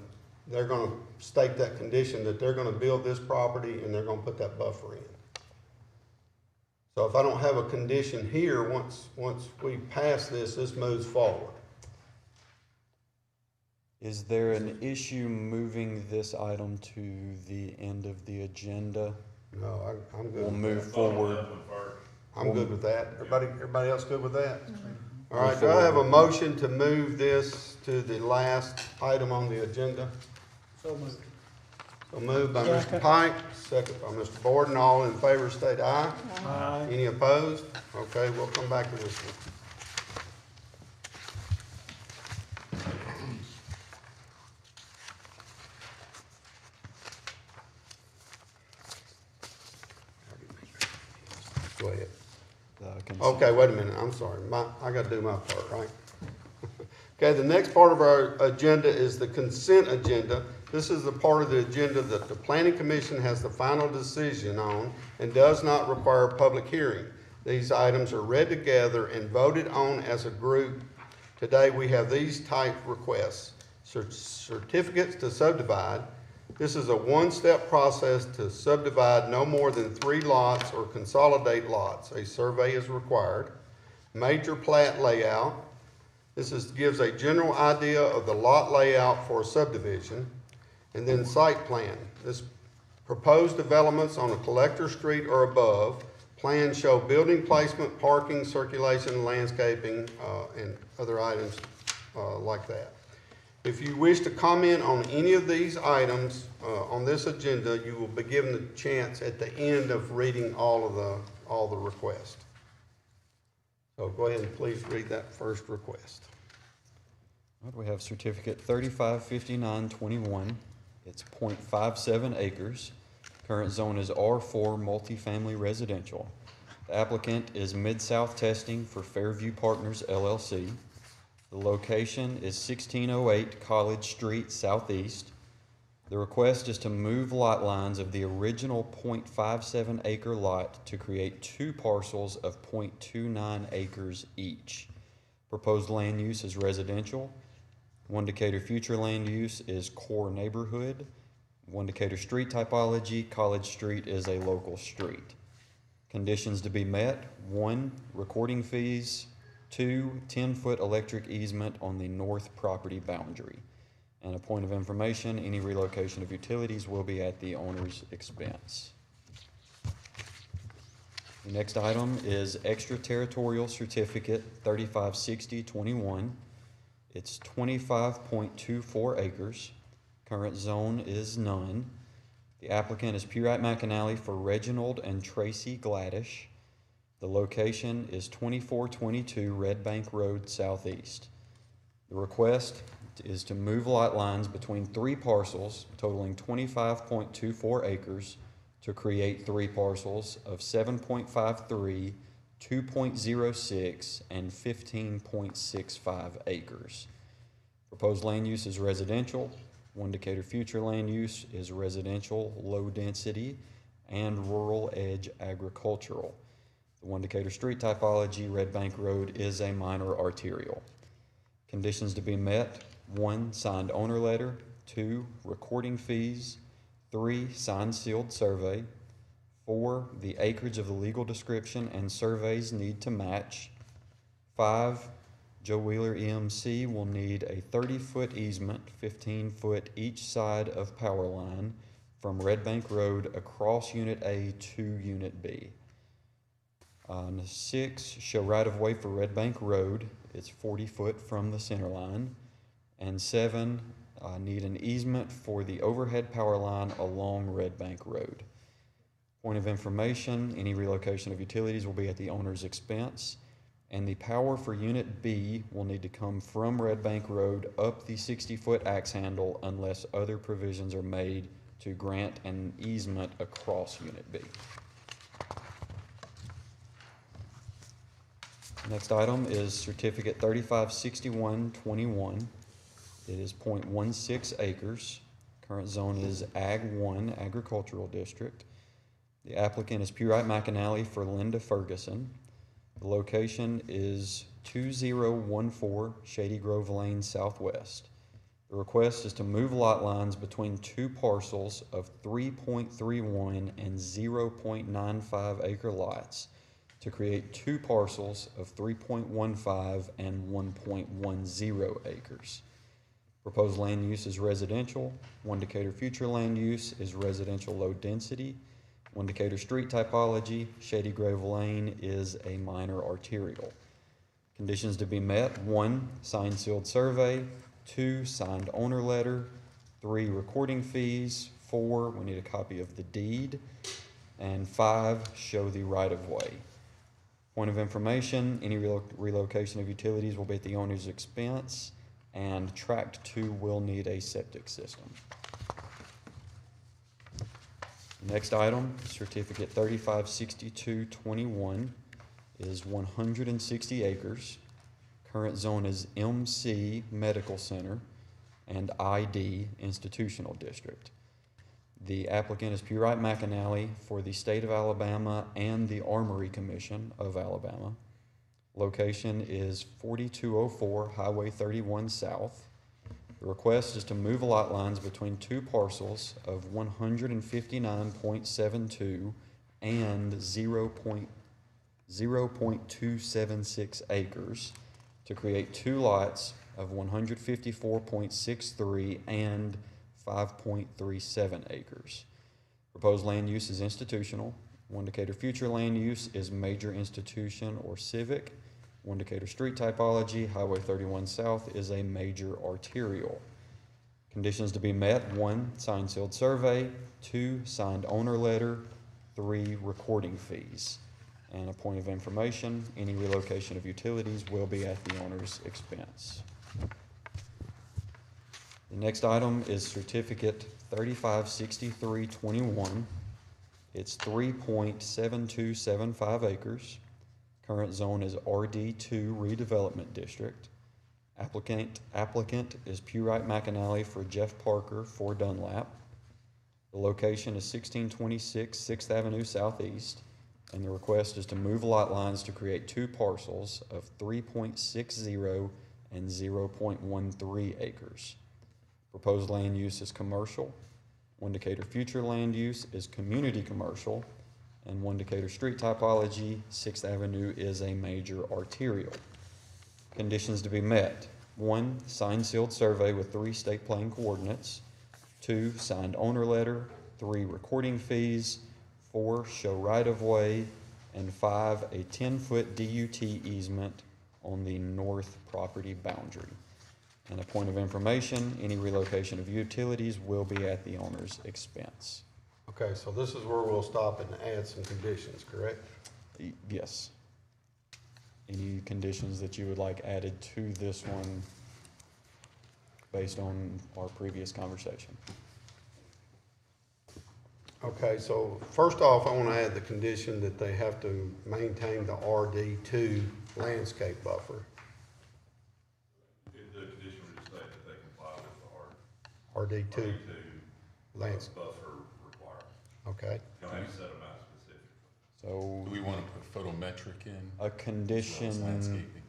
S1: they're gonna state that condition, that they're gonna build this property and they're gonna put that buffer in. So if I don't have a condition here, once we pass this moves forward.
S2: is there an issue moving this item to the end of the agenda?
S1: No, I'm good.
S2: We'll
S1: with
S2: move
S1: that.
S2: forward.
S1: I'm good with that. Everybody else good with that? All right,
S2: Move
S1: do I have a
S2: forward.
S1: motion to move this to the last item on the agenda?
S7: So moved.
S1: So moved by Mr. Pike, second by Mr. Borden. All in favor state aye.
S5: Aye.
S1: Any opposed? Okay, we'll come back to this one. Go ahead. Okay, wait a minute, I'm sorry, I gotta do my part, right? Okay, the next part of our agenda is the consent agenda. This is the part of the agenda that the planning commission has the final decision on and does not require a public hearing. These items are read together and voted on as a group. Today, we have these type requests: certificates to subdivide. This is a one-step process to subdivide no more than 3 lots or consolidate lots. A survey is required. Major plat layout. This gives a general idea of the lot layout for a subdivision. And then site plan. This proposed developments on a collector street or above. Plans show building placement, parking, circulation, landscaping, and other items like that. If you wish to comment on any of these items on this agenda, you will be given the chance at the end of reading all the requests. So go ahead and please read that first request.
S2: We have certificate 355921. It's 0.57 acres. Current zone is R4 multifamily residential. The applicant is Mid-South Testing for Fairview Partners LLC. The location is 1608 College Street Southeast. The request is to move lot lines of the original .57 acre lot to create two parcels of .29 acres each. Proposed land use is residential. One Decatur future land use is core neighborhood. One Decatur street typology, College Street is a local street. Conditions to be met: 1, recording fees; 2, 10-foot electric easement on the north property boundary. And a point of information, any relocation of utilities will be at the owner's expense. The next item is extraterritorial certificate 356021. It's 25.24 acres. Current zone is none. The applicant is Purite McAnally for Reginald and Tracy Gladish. The location is 2422 Red Bank Road Southeast. The request is to move lot lines between three parcels totaling 25.24 acres to create three parcels of 7.53, 2.06, and 15.65 acres. Proposed land use is residential. One Decatur future land use is residential, low density, and rural edge agricultural. The One Decatur street typology, Red Bank Road, is a minor arterial. Conditions to be met: 1, signed owner letter; 2, recording fees; 3, signed sealed survey; 4, the acreage of the legal description and surveys need to match; 5, Joe Wheeler EMC will need a 30-foot easement, 15-foot each side of power line from Red Bank Road across Unit A to Unit B. 6, show right-of-way for Red Bank Road. It's 40 foot from the center line. And 7, need an easement for the overhead power line along Red Bank Road. Point of information, any relocation of utilities will be at the owner's expense, and the power for Unit B will need to come from Red Bank Road up the 60-foot axe handle unless other provisions are made to grant an easement across Unit B. Next item is Certificate 356121. It is .16 acres. Current zone is Ag 1 Agricultural District. The applicant is Purite McAnally for Linda Ferguson. The location is 2014 Shady Grove Lane Southwest. The request is to move lot lines between two parcels of 3.31 and 0.95 acre lots to create two parcels of 3.15 and 1.10 acres. Proposed land use is residential. One Decatur future land use is residential low density. One Decatur street typology, Shady Grove Lane, is a minor arterial. Conditions to be met: 1, signed sealed survey; 2, signed owner letter; 3, recording fees; 4, we need a copy of the deed; and 5, show the right-of-way. Point of information, any relocation of utilities will be at the owner's expense, and Tract 2 will need a septic system. Next item, Certificate 356221, is 160 acres. Current zone is MC Medical Center and ID Institutional District. The applicant is Purite McAnally for the State of Alabama and the Armory Commission of Alabama. Location is 4204 Highway 31 South. The request is to move lot lines between two parcels of 159.72 and 0.276 acres to create two lots of 154.63 and 5.37 acres. Proposed land use is institutional. One Decatur future land use is major institution or civic. One Decatur street typology, Highway 31 South, is a major arterial. Conditions to be met: 1, signed sealed survey; 2, signed owner letter; 3, recording fees. And a point of information, any relocation of utilities will be at the owner's expense. The next item is Certificate 356321. It's 3.7275 acres. Current zone is RD2 Redevelopment District. Applicant is Pewright McAnally for Jeff Parker for Dunlap. The location is 1626 6th Avenue Southeast, and the request is to move lot lines to create two parcels of 3.60 and 0.13 acres. Proposed land use is commercial. One Decatur future land use is community commercial, and One Decatur street typology, 6th Avenue is a major arterial. Conditions to be met: 1, signed sealed survey with 3 state plane coordinates. 2, signed owner letter. 3, recording fees. 4, show right-of-way. And 5, a 10-foot DUT easement on the north property boundary. And a point of information, any relocation of utilities will be at the owner's expense.
S1: Okay, so this is where we'll stop and add some conditions, correct?
S2: Yes. Any conditions that you would like added to this one based on our previous conversation?
S1: Okay, so first off, I want to add the condition that they have to maintain the RD2 landscape buffer.
S4: The condition would just say that they comply with the
S1: RD2 lands,
S4: buffer requirement.
S1: okay?
S4: You don't have to set them out specifically.
S2: So
S12: Do we want to put photometric in?
S2: a
S12: as well as
S2: condition,
S12: landscaping?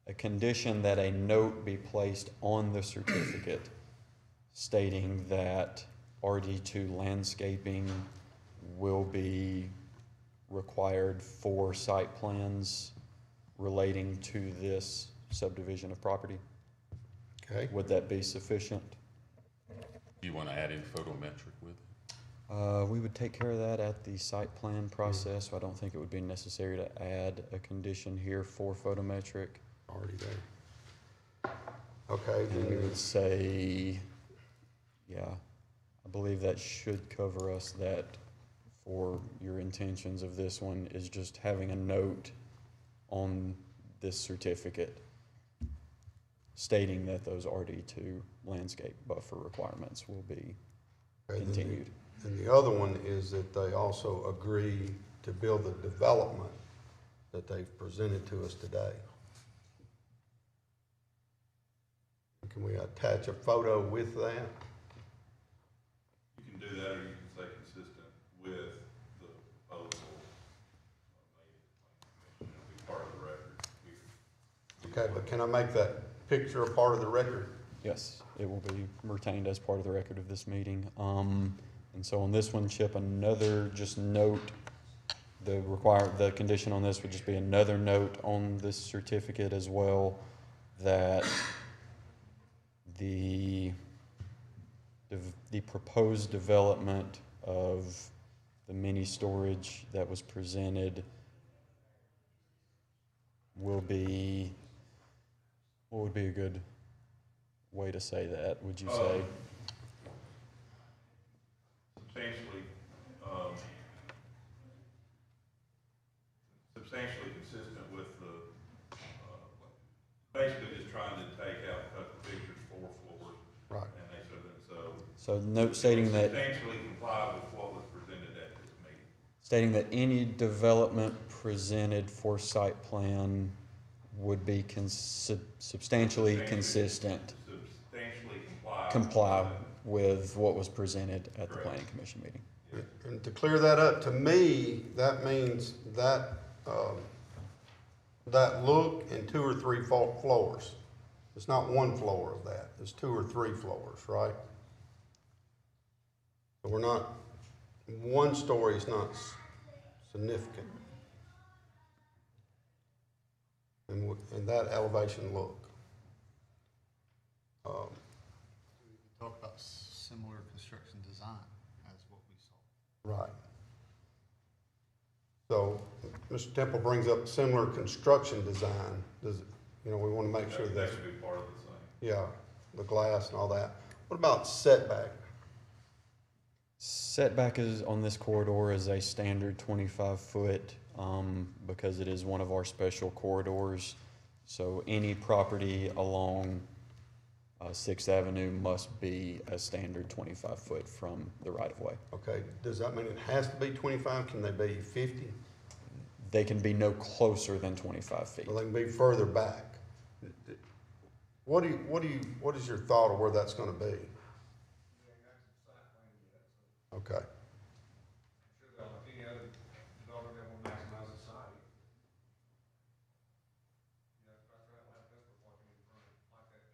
S2: a condition that a note be placed on the certificate stating that RD2 landscaping will be required for site plans relating to this subdivision of property.
S1: Okay,
S2: Would that be sufficient?
S12: Do you want to add in photometric with it?
S2: We would take care of that at the site plan process, so I don't think it would be necessary to add a condition here for photometric.
S1: already there. Okay,
S2: And we
S1: then,
S2: would say, yeah, I believe that should cover us. That for your intentions of this one is just having a note on this certificate stating that those RD2 landscape buffer requirements will be
S1: okay, then
S2: continued.
S1: and the other one is that they also agree to build the development that they've presented to us today. Can we attach a photo with that?
S4: You can do that, or you can say consistent with the proposal. It'll be part of the record here.
S1: Okay, but can I make that picture a part of the record?
S2: Yes, it will be retained as part of the record of this meeting. And so on this one, Chip, another just note, the condition on this would just be another note on this certificate as well, that the proposed development of the mini storage that was presented will be, what would be a good way to say that, would you say?
S4: Substantially consistent with the, basically just trying to take out a couple of pictures, 4 floors.
S1: Right.
S4: And they said that, so.
S2: So note stating that,
S4: Substantially comply with what was presented at this meeting.
S2: stating that any development presented for site plan would be substantially consistent,
S4: Substantially
S2: comply with what was presented at the planning commission meeting.
S1: And to clear that up, to me, that means that, that look in 2 or 3 floors. It's not 1 floor of that, it's 2 or 3 floors, right? So we're not, 1 story is not significant. And that elevation look.
S11: We talked about similar construction design as what we saw.
S1: Right. So, Mr. Temple brings up similar construction design. Does, you know, we want to make sure
S4: That
S1: that,
S4: should be part of the same.
S1: yeah, the glass and all that. What about setback?
S2: Setback is, on this corridor, is a standard 25-foot, because it is one of our special corridors. So any property along 6th Avenue must be a standard 25-foot from the right-of-way.
S1: Okay, does that mean it has to be 25? Can they be 50?
S2: They can be no closer than 25 feet.
S1: Well, they can be further back. what is your thought of where that's gonna be? Okay,
S3: I'm sure they'll, like any other developer, they will maximize the site. Yeah, that's right, we'll have Vesper parking in front, like that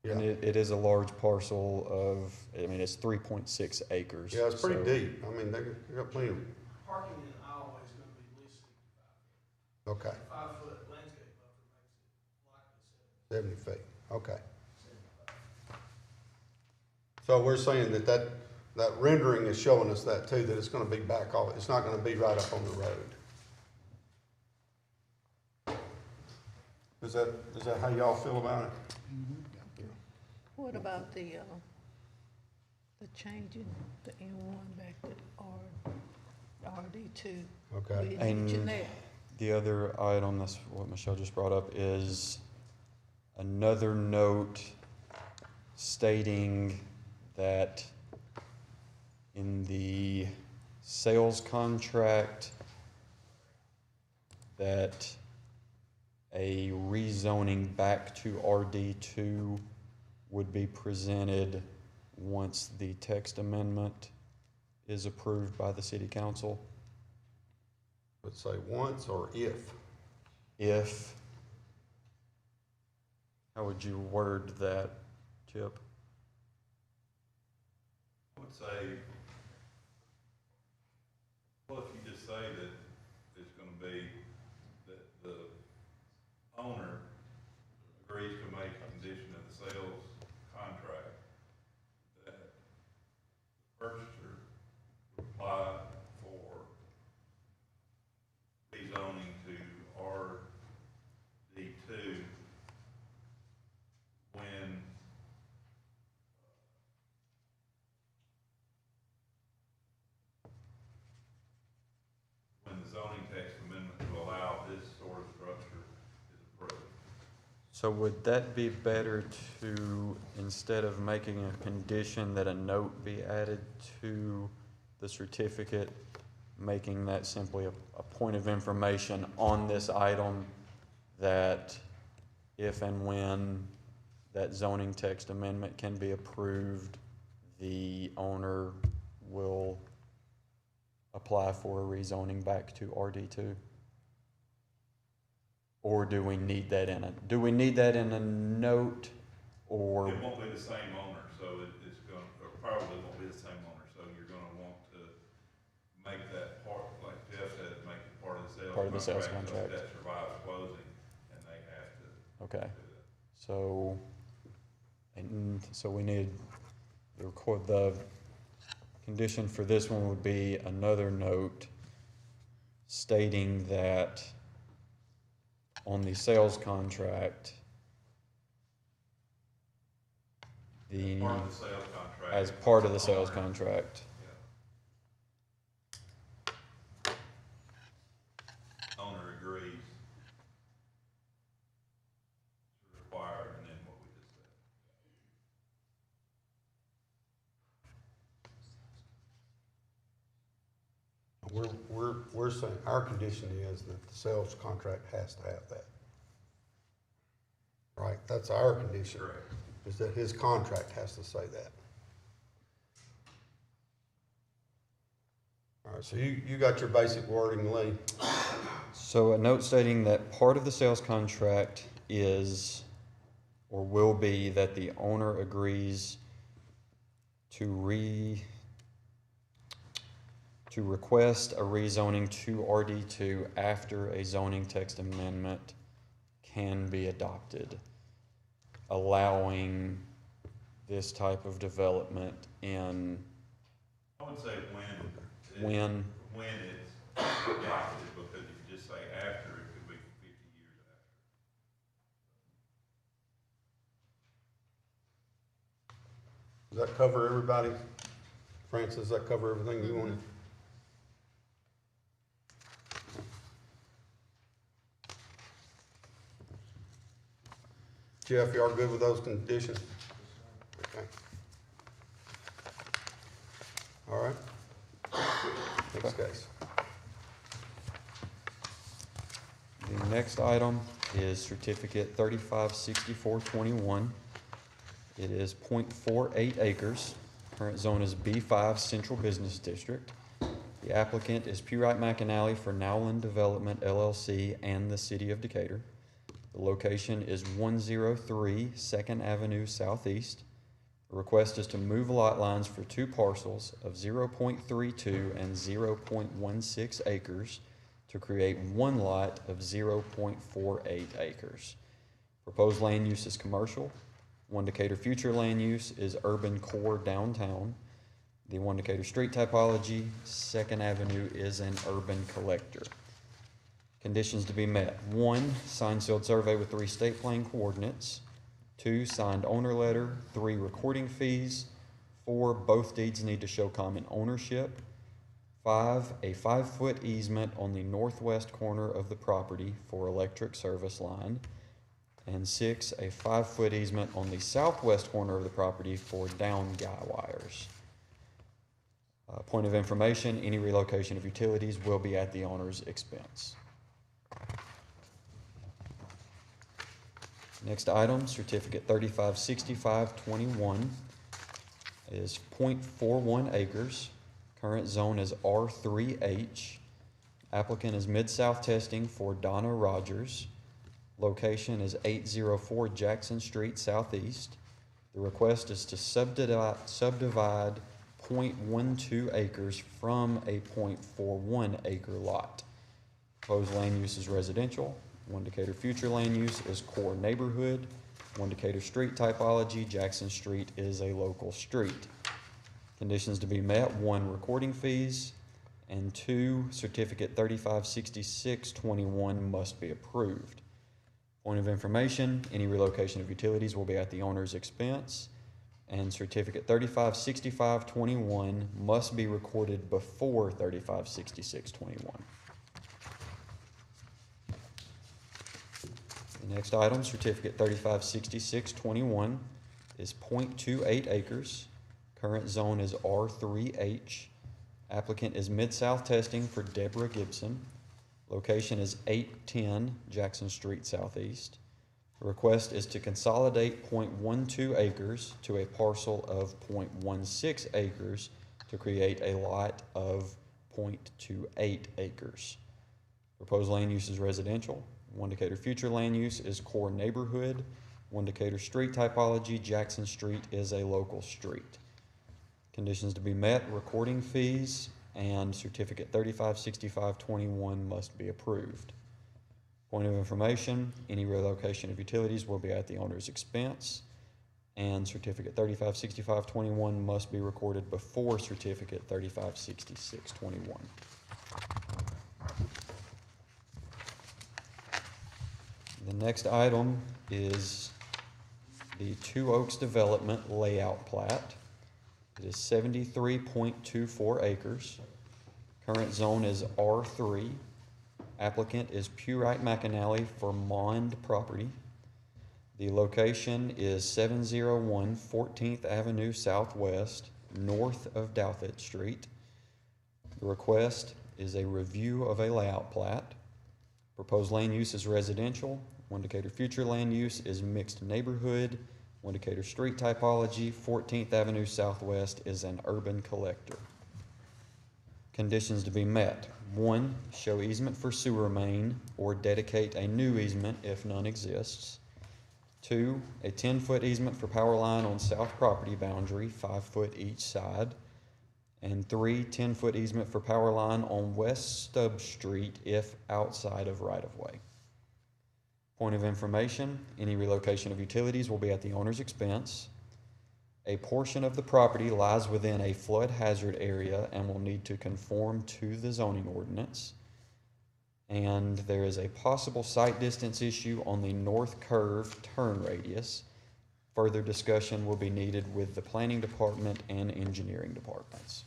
S3: picture.
S2: And
S1: yeah,
S2: it is a large parcel of, I mean, it's 3.6 acres.
S1: yeah, it's pretty
S2: so-
S1: deep, I mean, they got plenty of,
S6: Parking in the aisleway is gonna be at least 65 feet.
S1: okay,
S6: 5-foot landscape buffer makes it likely
S1: 70 feet, okay. So we're saying that rendering is showing us that too, that it's gonna be back off, it's not gonna be right up on the road. Is that how y'all feel about it?
S9: What about the changing the M1 back to RD2?
S1: Okay.
S9: We
S2: And
S9: mentioned that.
S2: the other item, that's what Michelle just brought up, is another note stating that in the sales contract, that a rezoning back to RD2 would be presented once the text amendment is approved by the city council.
S1: Would say once or if?
S2: If, how would you word that, Chip?
S4: I would say, well, if you just say that it's gonna be, that the owner agrees to make a condition of the sales contract that the purchaser would apply for rezoning to RD2 when the zoning text amendment to allow this sort of structure is approved.
S2: So would that be better to, instead of making a condition that a note be added to the certificate, making that simply a point of information on this item, that if and when that zoning text amendment can be approved, the owner will apply for a rezoning back to RD2? Or do we need that in a note, or?
S4: It won't be the same owner, so it's going, or probably won't be the same owner, so you're gonna want to make that part, like Jeff said, make it part of the sales contract.
S2: Part of the sales contract.
S4: So that survives closing, and they have to
S2: Okay,
S4: do that.
S2: so, and so we need, the condition for this one would be another note stating that on the sales contract,
S4: Part of the sales contract.
S2: as part of the sales contract,
S4: Yeah. Owner agrees to require, and then what we just said.
S1: We're saying, our condition is that the sales contract has to have that. Right, that's our condition.
S4: Correct.
S1: Is that his contract has to say that. All right, so you got your basic wording, Lee.
S2: so a note stating that part of the sales contract is, or will be, that the owner agrees to request a rezoning to RD2 after a zoning text amendment can be adopted, allowing this type of development in
S4: I would say
S2: when,
S4: when it's adopted, because if you just say after, it could be 50 years after.
S1: Does that cover everybody? Francis, does that cover everything you wanted? Jeff, you all good with those conditions? Okay. All right. Next case.
S2: the next item is certificate 356421. It is 0.48 acres. Current zone is B5 Central Business District. The applicant is Pewright McAnally for Nowland Development LLC and the City of Decatur. The location is 103 2nd Avenue Southeast. The request is to move lot lines for two parcels of 0.32 and 0.16 acres to create one lot of 0.48 acres. Proposed land use is commercial. One Decatur future land use is urban core downtown. The One Decatur street typology, 2nd Avenue is an urban collector. Conditions to be met. 1, signed sealed survey with 3 state plane coordinates. 2, signed owner letter. 3, recording fees. 4, both deeds need to show common ownership. 5, a 5-foot easement on the northwest corner of the property for electric service line. And 6, a 5-foot easement on the southwest corner of the property for down guy wires. Point of information, any relocation of utilities will be at the owner's expense. Next item, certificate 356521 is 0.41 acres. Current zone is R3H. Applicant is Mid-South Testing for Donna Rogers. Location is 804 Jackson Street Southeast. The request is to subdivide 0.12 acres from a 0.41 acre lot. Proposed land use is residential. One Decatur future land use is core neighborhood. One Decatur street typology, Jackson Street is a local street. Conditions to be met, 1, recording fees, and 2, certificate 356621 must be approved. Point of information, any relocation of utilities will be at the owner's expense, and certificate 356521 must be recorded before 356621. The next item, certificate 356621, is 0.28 acres. Current zone is R3H. Applicant is Mid-South Testing for Deborah Gibson. Location is 810 Jackson Street Southeast. The request is to consolidate 0.12 acres to a parcel of 0.16 acres to create a lot of 0.28 acres. Proposed land use is residential. One Decatur future land use is core neighborhood. One Decatur street typology, Jackson Street is a local street. Conditions to be met, recording fees and certificate 356521 must be approved. Point of information, any relocation of utilities will be at the owner's expense, and certificate 356521 must be recorded before certificate 356621. The next item is the Two Oaks Development Layout Plat. It is 73.24 acres. Current zone is R3. Applicant is Pewright McAnally for Mond Property. The location is 701 14th Avenue Southwest, north of Douthit Street. The request is a review of a layout plat. Proposed land use is residential. One Decatur future land use is mixed neighborhood. One Decatur street typology, 14th Avenue Southwest is an urban collector. Conditions to be met. 1, show easement for sewer main or dedicate a new easement if none exists. 2, a 10-foot easement for power line on south property boundary, 5 foot each side. And 3, 10-foot easement for power line on West Stubb Street if outside of right-of-way. Point of information, any relocation of utilities will be at the owner's expense. A portion of the property lies within a flood hazard area and will need to conform to the zoning ordinance. And there is a possible site distance issue on the north curve turn radius. Further discussion will be needed with the planning department and engineering departments.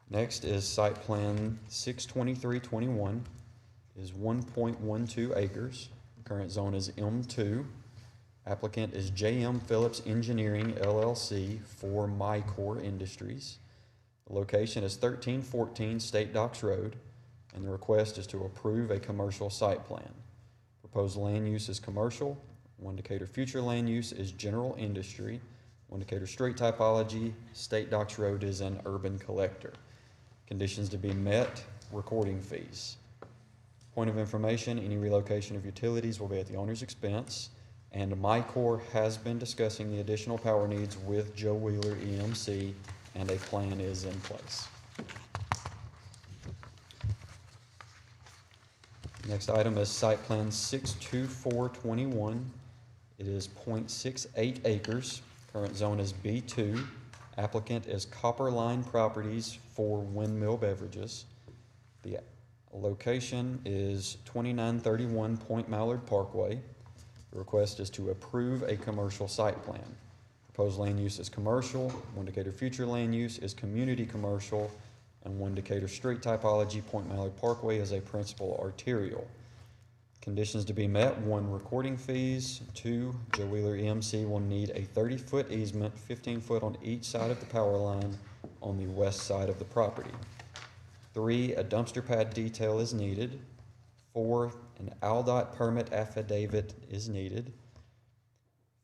S2: Next is site plan 62321, is 1.12 acres. Current zone is M2. Applicant is J.M. Phillips Engineering LLC for MyCore Industries. The location is 1314 State Docks Road. and the request is to approve a commercial site plan. Proposed land use is commercial. One Decatur future land use is general industry. One Decatur street typology, State Docks Road is an urban collector. Conditions to be met, recording fees. Point of information, any relocation of utilities will be at the owner's expense, and MyCor has been discussing the additional power needs with Joe Wheeler EMC, and a plan is in place. Next item is site plan 62421. It is 0.68 acres. Current zone is B2. Applicant is Copper Line Properties for Windmill Beverages. The location is 2931 Point Mallard Parkway. The request is to approve a commercial site plan. Proposed land use is commercial. One Decatur future land use is community commercial, and One Decatur street typology, Point Mallard Parkway is a principal arterial. Conditions to be met, 1, recording fees. 2, Joe Wheeler EMC will need a 30-foot easement, 15-foot on each side of the power line on the west side of the property. 3, a dumpster pad detail is needed. 4, an ALDOT permit affidavit is needed.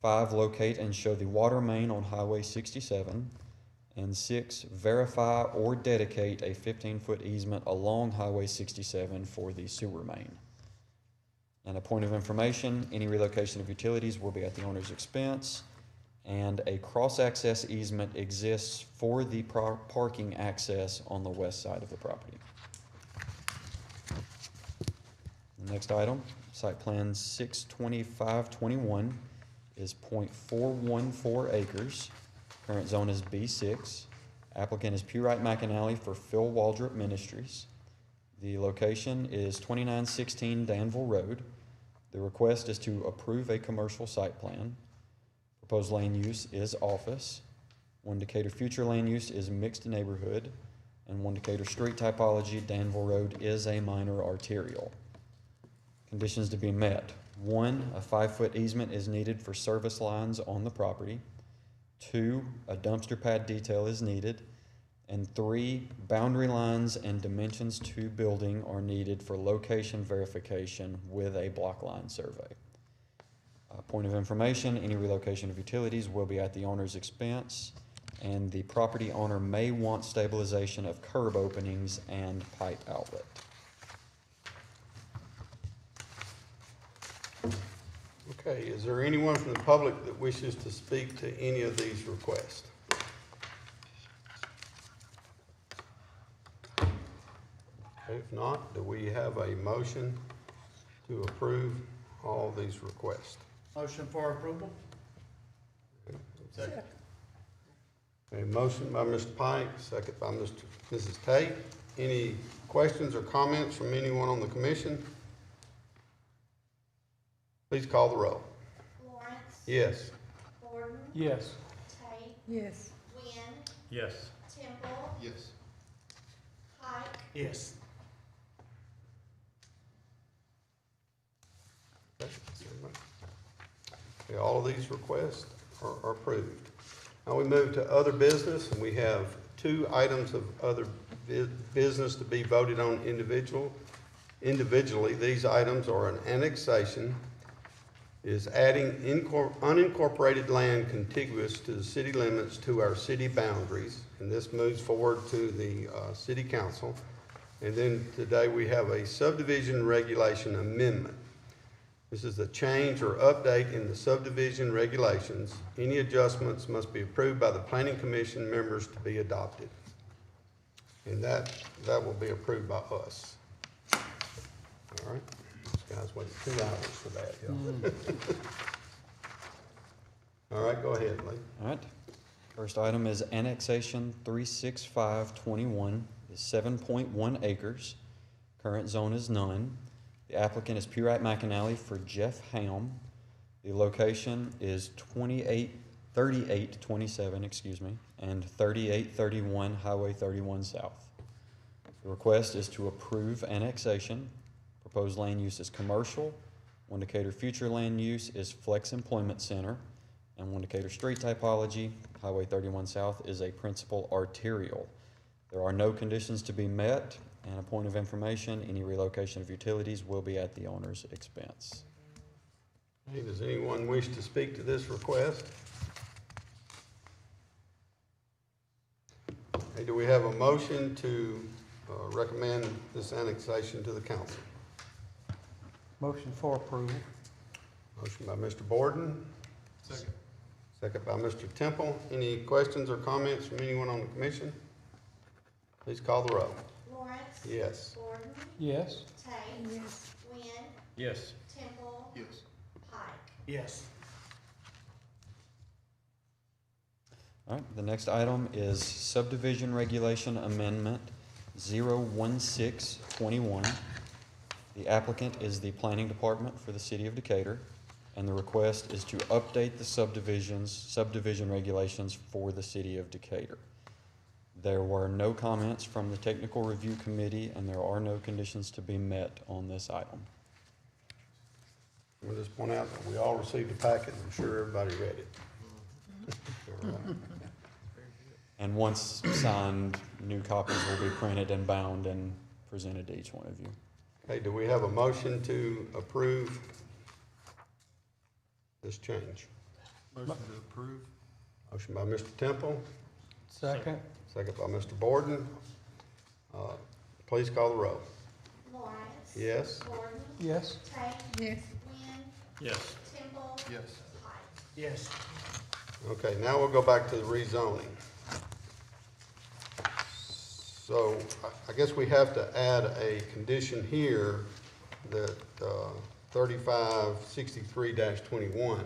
S2: 5, locate and show the water main on Highway 67. And 6, verify or dedicate a 15-foot easement along Highway 67 for the sewer main. And a point of information, any relocation of utilities will be at the owner's expense, and a cross-access easement exists for the parking access on the west side of the property. The next item, site plan 62521 is 0.414 acres. Current zone is B6. Applicant is Pewright McAnally for Phil Waldrop Ministries. The location is 2916 Danville Road. The request is to approve a commercial site plan. Proposed land use is office. One Decatur future land use is mixed neighborhood, and One Decatur street typology, Danville Road is a minor arterial. Conditions to be met. 1, a 5-foot easement is needed for service lines on the property. 2, a dumpster pad detail is needed. And 3, boundary lines and dimensions to building are needed for location verification with a block line survey. Point of information, any relocation of utilities will be at the owner's expense, and the property owner may want stabilization of curb openings and pipe outlet.
S1: Okay, is there anyone from the public that wishes to speak to any of these requests? If not, do we have a motion to approve all these requests?
S7: Motion for approval?
S8: Second.
S1: A motion by Mr. Pike, second by Mrs. Tate. Any questions or comments from anyone on the commission? Please call the roll.
S10: Lawrence.
S1: Yes.
S10: Gordon.
S5: Yes.
S10: Tate.
S9: Yes.
S10: Wynn.
S8: Yes.
S10: Temple.
S11: Yes.
S10: Pike.
S7: Yes.
S1: Okay, all of these requests are approved. Now we move to other business, and we have 2 items of other business to be voted on individually. These items are an annexation, is adding unincorporated land contiguous to the city limits to our city boundaries, and this moves forward to the city council. And then today we have a subdivision regulation amendment. This is a change or update in the subdivision regulations. Any adjustments must be approved by the planning commission members to be adopted. And that will be approved by us. All right? These guys waited 2 hours for that. All right, go ahead, Lee.
S2: All right. First item is Annexation 36521, is 7.1 acres. Current zone is none. The applicant is Pewright McAnally for Jeff Ham. The location is 3827, and 3831 Highway 31 South. The request is to approve annexation. Proposed land use is commercial. One Decatur future land use is Flex Employment Center. And One Decatur street typology, Highway 31 South, is a principal arterial. There are no conditions to be met, and a point of information, any relocation of utilities will be at the owner's expense.
S1: Hey, does anyone wish to speak to this request? Hey, do we have a motion to recommend this annexation to the council?
S5: Motion for approval.
S1: Motion by Mr. Borden.
S11: Second.
S1: Second by Mr. Temple. Any questions or comments from anyone on the commission? Please call the roll.
S10: Lawrence.
S1: Yes.
S10: Gordon.
S5: Yes.
S10: Tate.
S9: Yes.
S10: Wynn.
S8: Yes.
S10: Temple.
S11: Yes.
S10: Pike.
S7: Yes.
S2: All right, the next item is Subdivision Regulation Amendment 01621. The applicant is the Planning Department for the City of Decatur, and the request is to update the subdivision regulations for the City of Decatur. There were no comments from the Technical Review Committee, and there are no conditions to be met on this item.
S1: We'll just point out that we all received a packet, and I'm sure everybody read it. All right.
S2: And once signed, new copies will be printed and bound and presented to each one of you.
S1: Okay, do we have a motion to approve this change?
S11: Motion to approve.
S1: Motion by Mr. Temple,
S5: Second.
S1: second by Mr. Borden. Please call the roll.
S10: Lawrence.
S1: Yes?
S10: Gordon.
S5: Yes.
S10: Tate.
S9: Yes.
S10: Wynn.
S8: Yes.
S10: Temple.
S11: Yes.
S10: Pike.
S7: Yes.
S1: Okay, now we'll go back to the rezoning. So I guess we have to add a condition here that 3563-21,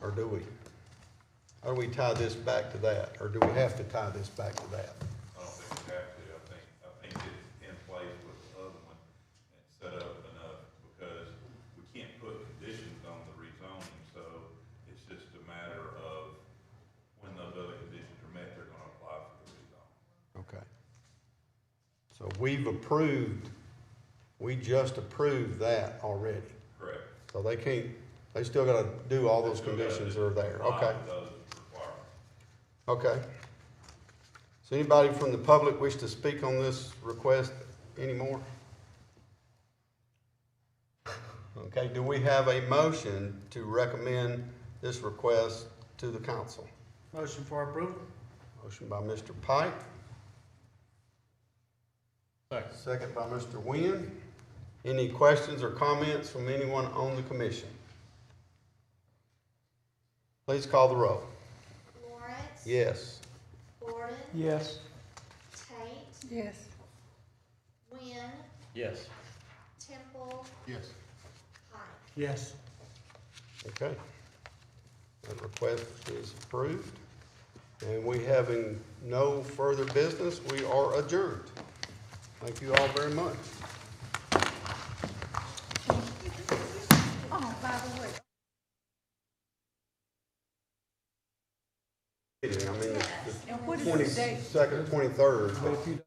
S1: or do we? How do we tie this back to that, or do we have to tie this back to that?
S4: I don't think we have to. I think it's in place with the other one and set up enough because we can't put conditions on the rezoning, so it's just a matter of when those other conditions are met, they're gonna apply for the rezone.
S1: Okay. So we just approved that already.
S4: Correct.
S1: So they still gotta do all those conditions that are there. Okay.
S4: Those requirements.
S1: Okay. Does anybody from the public wish to speak on this request anymore? Okay, do we have a motion to recommend this request to the council?
S7: Motion for approval?
S1: Motion by Mr. Pike,
S8: Second.
S1: second by Mr. Wynn. Any questions or comments from anyone on the commission? Please call the roll.
S10: Lawrence.
S1: Yes.
S10: Gordon.
S5: Yes.
S10: Tate.
S9: Yes.
S10: Wynn.
S8: Yes.
S10: Temple.
S11: Yes.
S10: Pike.
S7: Yes.
S1: Okay. That request is approved. And we having no further business, we are adjourned. Thank you all very much.
S9: Oh, by the way.
S1: I mean,
S9: And what
S1: the
S9: is the date?
S1: 22nd, 23rd.
S5: But if you